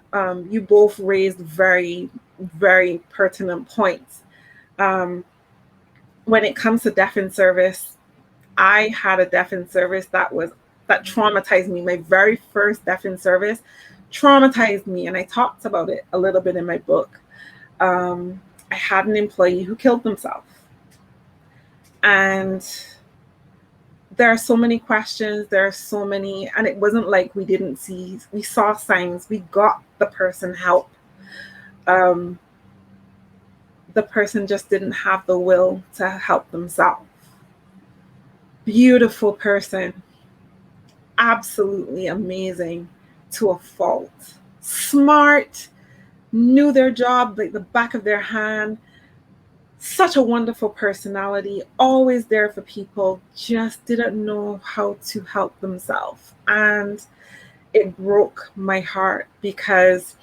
you both raised very, very pertinent points. When it comes to death in service, I had a death in service that traumatized me. My very first death in service traumatized me. And I talked about it a little bit in my book. I had an employee who killed himself. And there are so many questions. There are so many, and it wasn't like we saw signs. We got the person help. the person just didn't have the will to help themselves. Beautiful person, absolutely amazing to a fault. Smart, knew their job like the back of their hand. Such a wonderful personality, always there for people, just didn't know how to help themselves. And it broke my heart because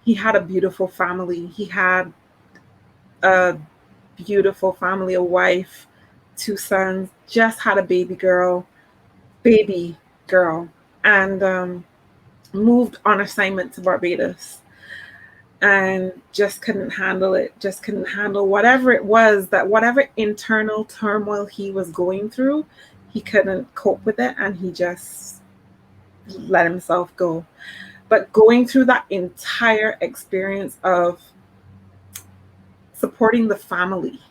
he had a beautiful family. He had a beautiful family, a wife, 2 sons, just had a baby girl, and moved on assignment to Barbados and just couldn't handle it, just couldn't handle whatever it was, that whatever internal turmoil he was going through, he couldn't cope with it, and he just let himself go. But going through that entire experience of supporting the family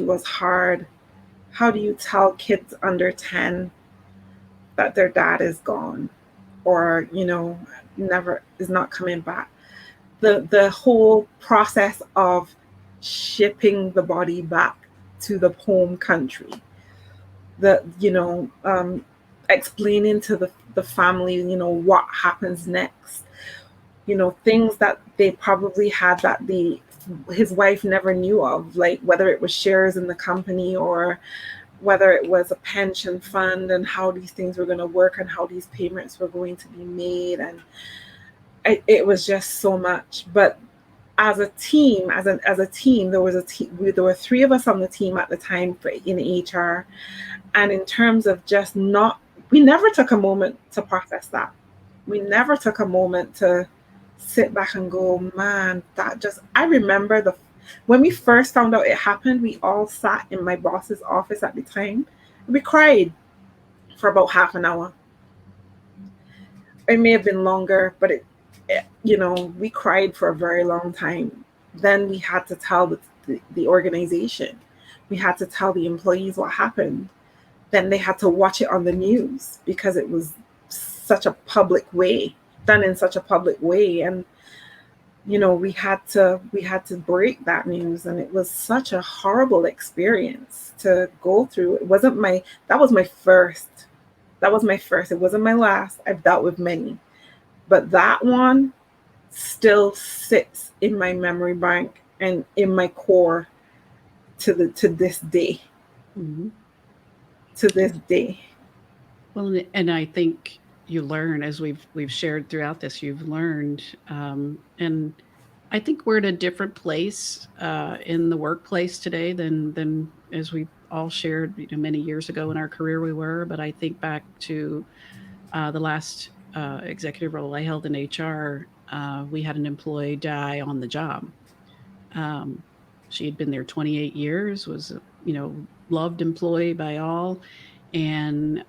was hard. How do you tell kids under 10 that their dad is gone, or never is not coming back? The whole process of shipping the body back to the home country, the explaining to the family what happens next, things that they probably had that his wife never knew of, like whether it was shares in the company or whether it was a pension fund, and how these things were going to work and how these payments were going to be made. And it was just so much. But as a team, there were 3 of us on the team at the time in HR. And in terms of just we never took a moment to process that. We never took a moment to sit back and go, man, I remember when we first found out it happened, we all sat in my boss's office at the time. We cried for about half an hour. It may have been longer, but we cried for a very long time. Then we had to tell the organization. We had to tell the employees what happened. Then they had to watch it on the news because it was such a public way, done in such a public way. And we had to break that news, and it was such a horrible experience to go through. That was my first. It wasn't my last. I've dealt with many, but that one still sits in my memory bank and in my core to this day. Mm-hmm. To this day. Well, and I think you learn, as we've shared throughout this, you've learned, and I think we're at a different place in the workplace today than as we all shared many years ago in our career we were. But I think back to the last executive role I held in HR, we had an employee die on the job. She had been there 28 years, was loved employee by all, and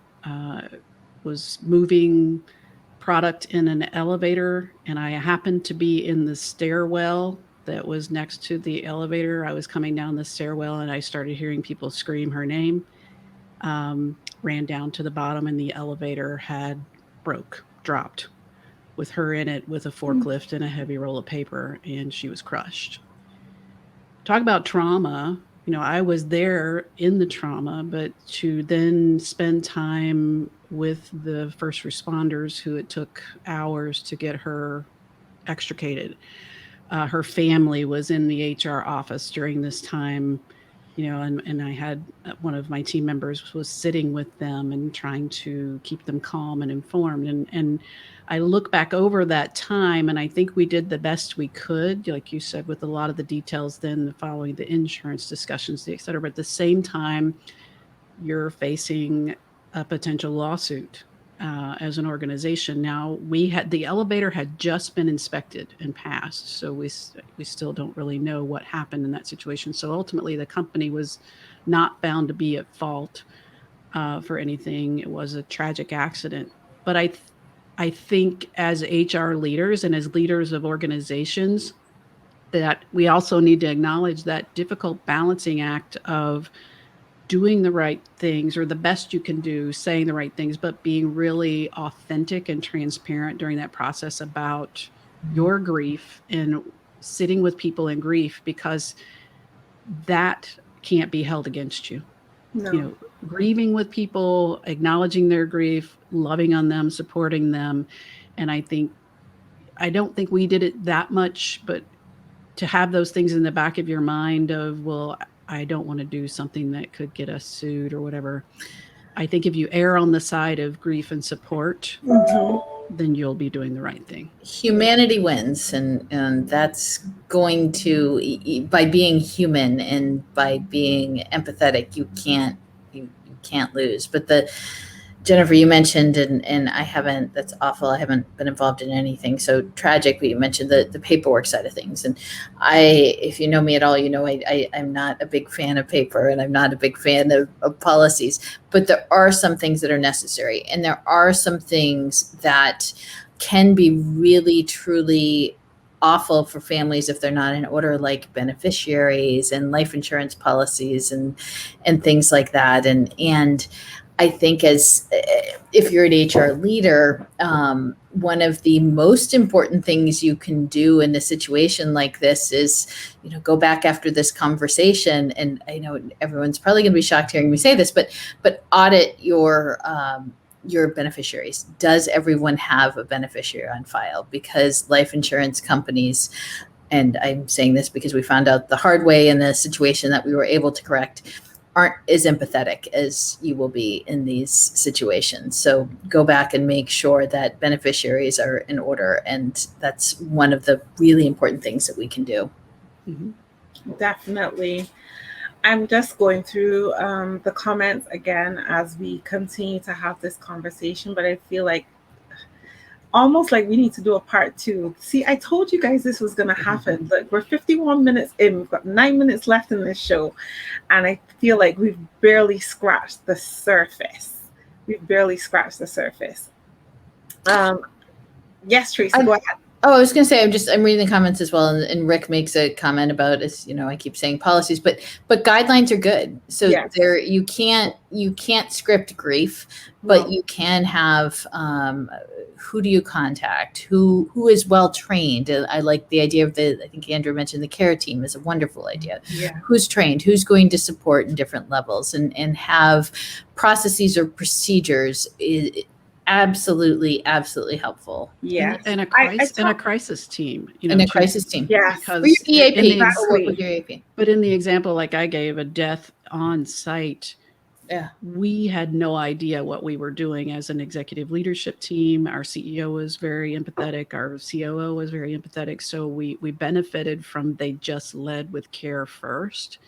was moving product in an elevator, and I happened to be in the stairwell that was next to the elevator. I was coming down the stairwell, and I started hearing people scream her name. Ran down to the bottom, and the elevator had dropped with her in it, with a forklift and a heavy roll of paper, and she was crushed. Talk about trauma. I was there in the trauma, but to then spend time with the first responders, who it took hours to get her extricated. Her family was in the HR office during this time, and I had one of my team members was sitting with them and trying to keep them calm and informed. And I look back over that time, and I think we did the best we could, like you said, with a lot of the details then following the insurance discussions, et cetera. But at the same time, you're facing a potential lawsuit as an organization. Now, the elevator had just been inspected and passed, so we still don't really know what happened in that situation. So ultimately, the company was not found to be at fault for anything. It was a tragic accident. But I think as HR leaders and as leaders of organizations, that we also need to acknowledge that difficult balancing act of doing the right things, or the best you can do, saying the right things, but being really authentic and transparent during that process about your grief and sitting with people in grief, because that can't be held against you. No. You know, grieving with people, acknowledging their grief, loving on them, supporting them. And I don't think we did it that much, but to have those things in the back of your mind of, well, I don't want to do something that could get us sued or whatever. I think if you err on the side of grief and support, then you'll be doing the right thing. Humanity wins, and that's going to, by being human and by being empathetic, you can't lose. But Jennifer, you mentioned, and I haven't, that's awful, I haven't been involved in anything so tragic, but you mentioned the paperwork side of things. And if you know me at all, you know I'm not a big fan of paper, and I'm not a big fan of policies, but there are some things that are necessary. And there are some things that can be really, truly awful for families if they're not in order, like beneficiaries and life insurance policies and things like that. And I think if you're an HR leader, one of the most important things you can do in a situation like this is, go back after this conversation. And I know everyone's probably going to be shocked hearing me say this, but audit your beneficiaries. Does everyone have a beneficiary on file? Because life insurance companies, and I'm saying this because we found out the hard way in the situation that we were able to correct, aren't as empathetic as you will be in these situations. So go back and make sure that beneficiaries are in order. And that's one of the really important things that we can do. Mm-hmm. Definitely. I'm just going through the comments again as we continue to have this conversation, but I feel like almost like we need to do a part 2. See, I told you guys this was going to happen. Look, we're 51 minutes in. We've got 9 minutes left in this show. And I feel like we've barely scratched the surface. Yes, Tracy, go ahead. Oh, I was going to say, I'm reading the comments as well. And Rick makes a comment about, I keep saying policies, but guidelines are good. So yes. You can't script grief, but you can have, who do you contact? Who is well trained? I like the idea of I think Andrew mentioned the care team is a wonderful idea. Yeah. Who's trained? Who's going to support in different levels and have processes or procedures absolutely helpful. Yeah. And a crisis team. And a crisis team. Yeah. Because with your EAP. But in the example, like I gave, a death on site, we had no idea what we were doing as an executive leadership team. Our CEO was very empathetic. Our COO was very empathetic. So we benefited from, they just led with care first.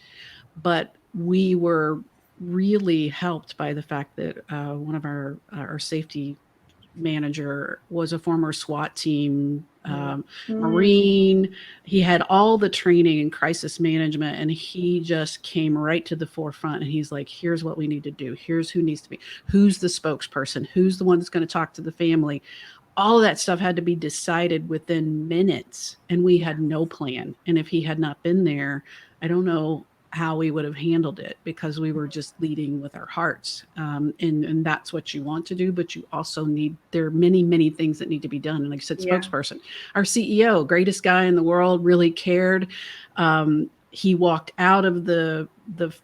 But we were really helped by the fact that one of our safety manager was a former SWAT team Marine. He had all the training in crisis management, and he just came right to the forefront. And he's like, here's what we need to do. Here's who needs to be, who's the spokesperson, who's the one that's going to talk to the family. All of that stuff had to be decided within minutes, and we had no plan. And if he had not been there, I don't know how we would have handled it, because we were just leading with our hearts. And that's what you want to do, but you also there are many, many things that need to be done. And like I said, spokesperson, our CEO, greatest guy in the world, really cared. He walked out of the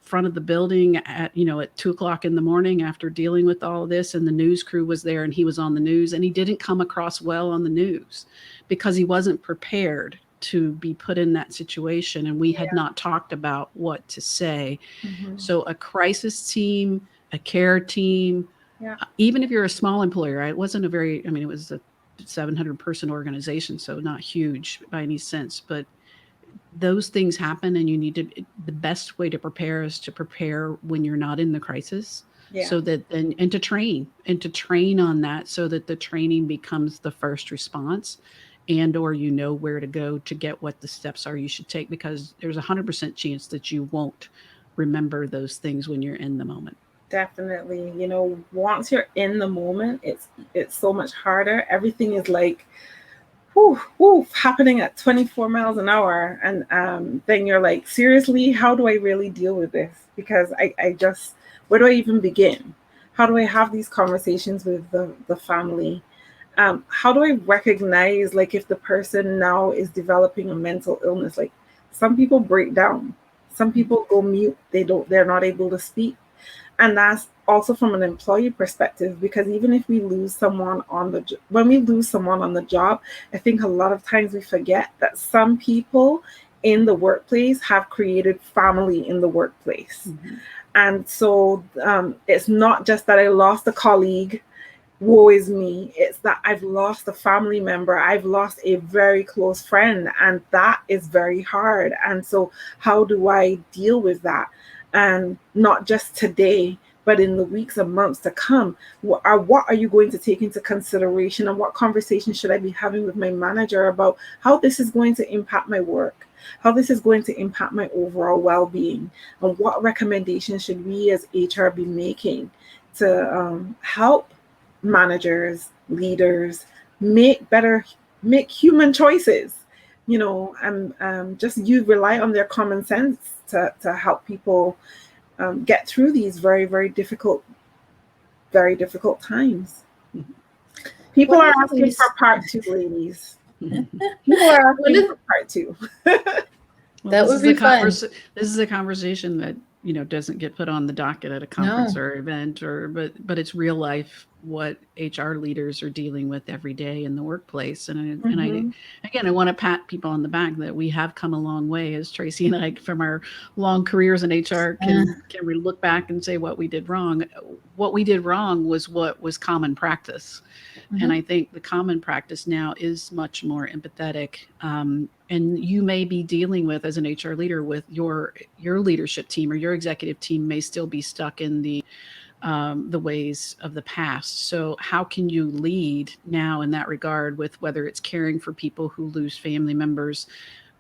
front of the building at 2:00 in the morning after dealing with all of this, and the news crew was there, and he was on the news, and he didn't come across well on the news because he wasn't prepared to be put in that situation, and we had not talked about what to say. Mm-hmm. So a crisis team, a care team, even if you're a small employer, right? It wasn't it was a 700 person organization, so not huge by any sense, but those things happen, and you need the best way to prepare is to prepare when you're not in the crisis. So that and to train on that, so that the training becomes the first response, and or where to go to get what the steps are you should take, because there's 100% chance that you won't remember those things when you're in the moment. Definitely. Once you're in the moment, it's so much harder. Everything is like happening at 24 miles an hour. And then you're like, seriously, how do I really deal with this? Because I just, where do I even begin? How do I have these conversations with the family? How do I recognize, like, if the person now is developing a mental illness? Like, some people break down, some people go mute, they're not able to speak. And that's also from an employee perspective, because even if we lose someone when we lose someone on the job, I think a lot of times we forget that some people in the workplace have created family in the workplace. Mm-hmm. And so it's not just that I lost a colleague, woe is me. It's that I've lost a family member. I've lost a very close friend, and that is very hard. And so how do I deal with that? And not just today, but in the weeks and months to come. What are you going to take into consideration, and what conversation should I be having with my manager about how this is going to impact my work, how this is going to impact my overall well-being, and what recommendations should we as HR be making to help managers, leaders make human choices, and just rely on their common sense to help people get through these very, very difficult times. People are asking for part 2, ladies. People are asking for part 2. Well, that would be fun. This is a conversation that doesn't get put on the docket at a conference or event, but it's real life, what HR leaders are dealing with every day in the workplace. And I want to pat people on the back that we have come a long way, as Tracy and I, from our long careers in HR, can we look back and say what we did wrong. What we did wrong was what was common practice. Mm-hmm. And I think the common practice now is much more empathetic. And you may be dealing with, as an HR leader, with your leadership team or your executive team may still be stuck in the ways of the past. So how can you lead now in that regard, with whether it's caring for people who lose family members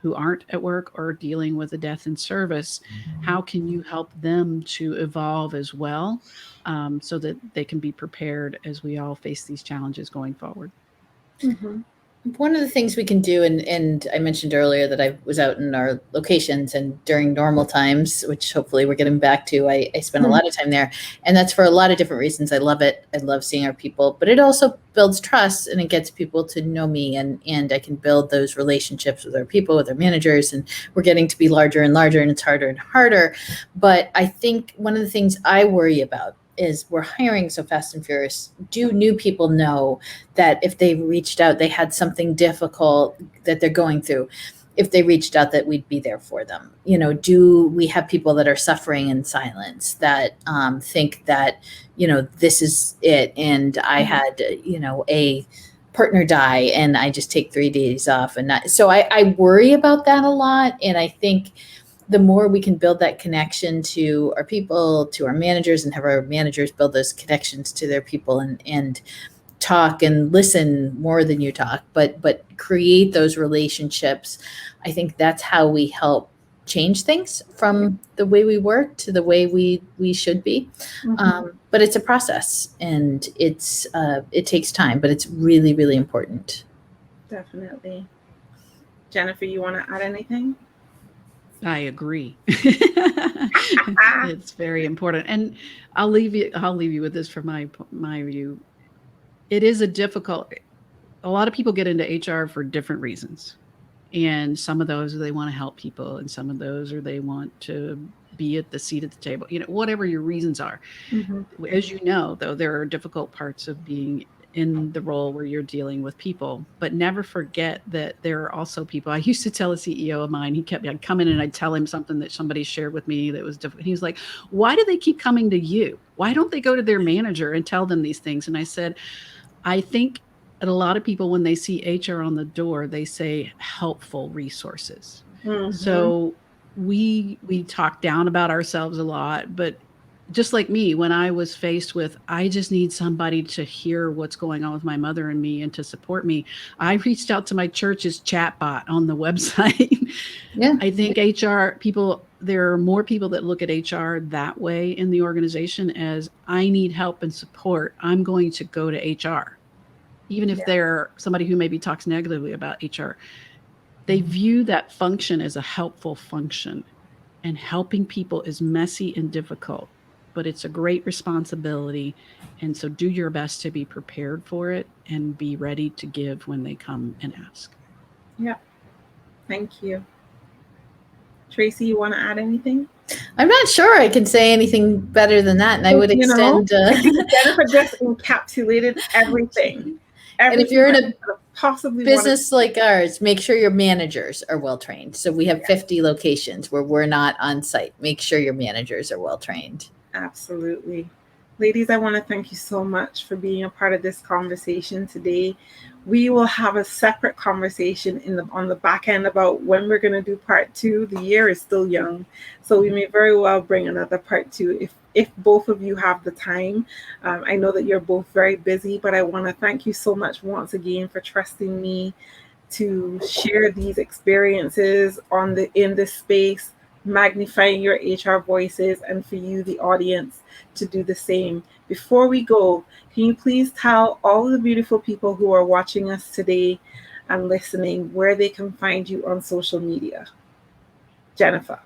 who aren't at work or dealing with a death in service? Mm-hmm. How can you help them to evolve as well, so that they can be prepared as we all face these challenges going forward? Mm-hmm. One of the things we can do, and I mentioned earlier that I was out in our locations, and during normal times, which hopefully we're getting back to, I spend a lot of time there. And that's for a lot of different reasons. I love it. I love seeing our people, but it also builds trust, and it gets people to know me, and I can build those relationships with our people, with our managers, and we're getting to be larger and larger, and it's harder and harder. But I think one of the things I worry about is we're hiring so fast and furious. Do new people know that if they reached out, they had something difficult that they're going through, if they reached out, that we'd be there for them? Do we have people that are suffering in silence, that think that, this is it, and I had, a partner die and I just take 3 days off, and so I worry about that a lot. And I think the more we can build that connection to our people, to our managers, and have our managers build those connections to their people, and talk and listen more than you talk, but create those relationships, I think that's how we help change things from the way we work to the way we should be. Mm-hmm. But it's a process, and it takes time, but it's really, really important. Definitely. Jennifer, you want to add anything? I agree. It's very important. And I'll leave you with this from my view. It is a lot of people get into HR for different reasons. And some of those are they want to help people, and some of those are they want to be at the seat at the table, whatever your reasons are. Mm-hmm. As you know, though, there are difficult parts of being in the role where you're dealing with people, but never forget that there are also people. I used to tell a CEO of mine, I'd come in and I'd tell him something that somebody shared with me that was difficult. He was like, why do they keep coming to you? Why don't they go to their manager and tell them these things? And I said, I think that a lot of people, when they see HR on the door, they say helpful resources. Mm-hmm. So we talk down about ourselves a lot, but just like me, when I was faced with, I just need somebody to hear what's going on with my mother and me and to support me, I reached out to my church's chatbot on the website. Yeah. I think HR people, there are more people that look at HR that way in the organization as, I need help and support, I'm going to go to HR. Even if they're somebody who maybe talks negatively about HR, they view that function as a helpful function, and helping people is messy and difficult. but it's a great responsibility. And so do your best to be prepared for it and be ready to give when they come and ask. Yeah. Thank you. Tracy, you want to add anything? I'm not sure I can say anything better than that. And I would extend. I think Jennifer just encapsulated everything. And if you're in a possibly business like ours, make sure your managers are well trained. So we have 50 locations where we're not on site. Make sure your managers are well trained. Absolutely. Ladies, I want to thank you so much for being a part of this conversation today. We will have a separate conversation on the back end about when we're going to do part 2. The year is still young, so we may very well bring another part 2 if both of you have the time. I know that you're both very busy, but I want to thank you so much once again for trusting me to share these experiences in this space, magnifying your HR voices, and for you, the audience, to do the same. Before we go, can you please tell all the beautiful people who are watching us today and listening where they can find you on social media? Jennifer.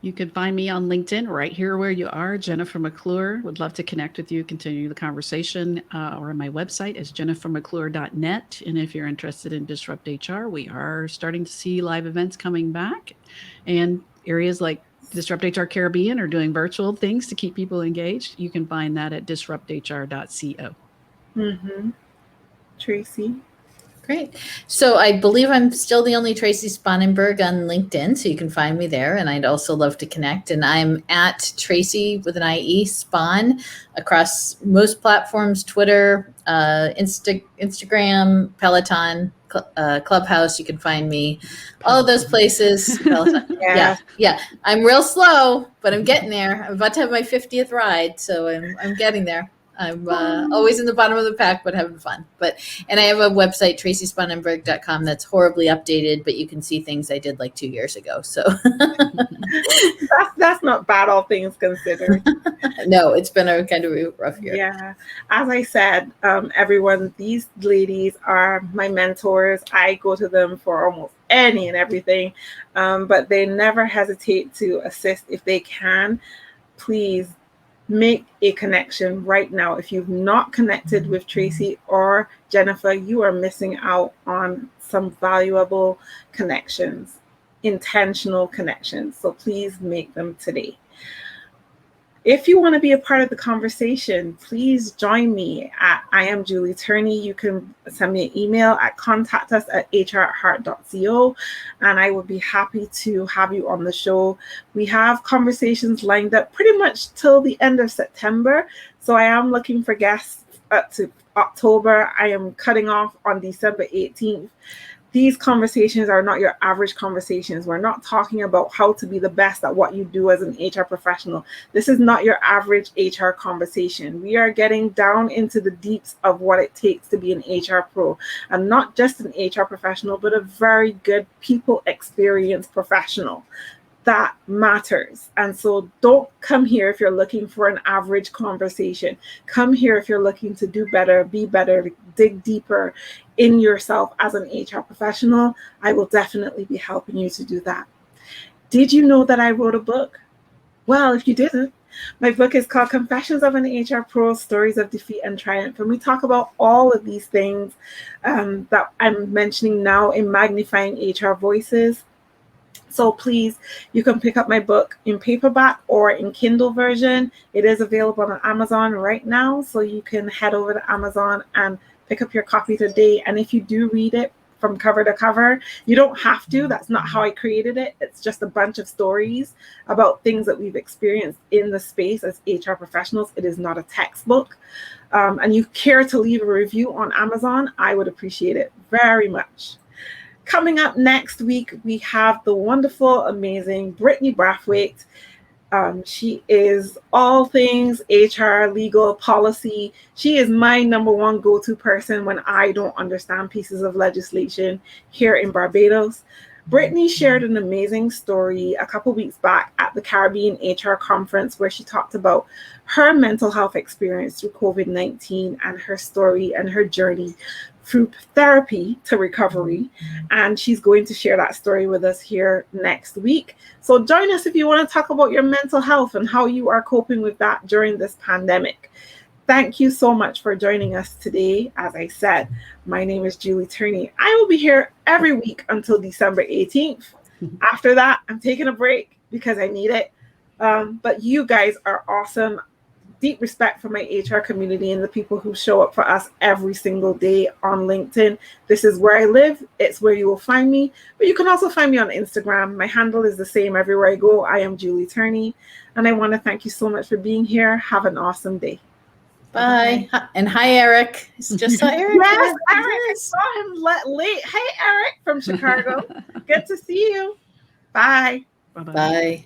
You can find me on LinkedIn right here where you are, Jennifer McClure. Would love to connect with you, continue the conversation, or on my website is jennifermcclure.net. And if you're interested in Disrupt HR, we are starting to see live events coming back, and areas like Disrupt HR Caribbean are doing virtual things to keep people engaged. You can find that at disrupthr.co. Mm-hmm. Tracy. Great. So I believe I'm still the only Tracy Sponenberg on LinkedIn, so you can find me there. And I'd also love to connect. And I'm at Tracy with an IE Spon across most platforms: Twitter, Instagram, Peloton, Clubhouse. You can find me all of those places. Peloton. Yeah. I'm real slow, but I'm getting there. I'm about to have my 50th ride, so I'm getting there. I'm always in the bottom of the pack, but having fun. And I have a website, tracysponenberg.com, that's horribly updated, but you can see things I did like 2 years ago. So that's not bad, all things considered. No, it's been a kind of a rough year. Yeah. As I said, everyone, these ladies are my mentors. I go to them for almost any and everything, but they never hesitate to assist if they can. Please make a connection right now. If you've not connected with Tracy or Jennifer, you are missing out on some valuable connections, intentional connections. So please make them today. If you want to be a part of the conversation, please join me at I am Julie Turney. You can send me an email at contact@hr@heart.co, and I will be happy to have you on the show. We have conversations lined up pretty much till the end of September, so I am looking for guests up to October. I am cutting off on December 18th. These conversations are not your average conversations. We're not talking about how to be the best at what you do as an HR professional. This is not your average HR conversation. We are getting down into the deeps of what it takes to be an HR pro, and not just an HR professional, but a very good people experience professional. That matters. And so don't come here if you're looking for an average conversation. Come here if you're looking to do better, be better, dig deeper in yourself as an HR professional. I will definitely be helping you to do that. Did you know that I wrote a book? Well, if you didn't, my book is called Confessions of an HR Pro, Stories of Defeat and Triumph. And we talk about all of these things that I'm mentioning now in Magnifying HR Voices. So please, you can pick up my book in paperback or in Kindle version. It is available on Amazon right now, so you can head over to Amazon and pick up your copy today. And if you do read it from cover to cover, you don't have to. That's not how I created it. It's just a bunch of stories about things that we've experienced in the space as HR professionals. It is not a textbook. And you care to leave a review on Amazon, I would appreciate it very much. Coming up next week, we have the wonderful, amazing Brittany Brathwaite. She is all things HR, legal, policy. She is my number one go-to person when I don't understand pieces of legislation here in Barbados. Brittany shared an amazing story a couple weeks back at the Caribbean HR conference, where she talked about her mental health experience through COVID-19 and her story and her journey through therapy to recovery. And she's going to share that story with us here next week. So join us if you want to talk about your mental health and how you are coping with that during this pandemic. Thank you so much for joining us today. As I said, my name is Julie Turney. I will be here every week until December 18th. After that, I'm taking a break because I need it. But you guys are awesome. Deep respect for my HR community and the people who show up for us every single day on LinkedIn. This is where I live. It's where you will find me. But you can also find me on Instagram. My handle is the same everywhere I go. I am Julie Turney. And I want to thank you so much for being here. Have an awesome day. Bye. And hi, Eric. It's just Eric. Yes, Eric. I saw him late. Hey, Eric from Chicago. Good to see you. Bye. Bye-bye. Bye.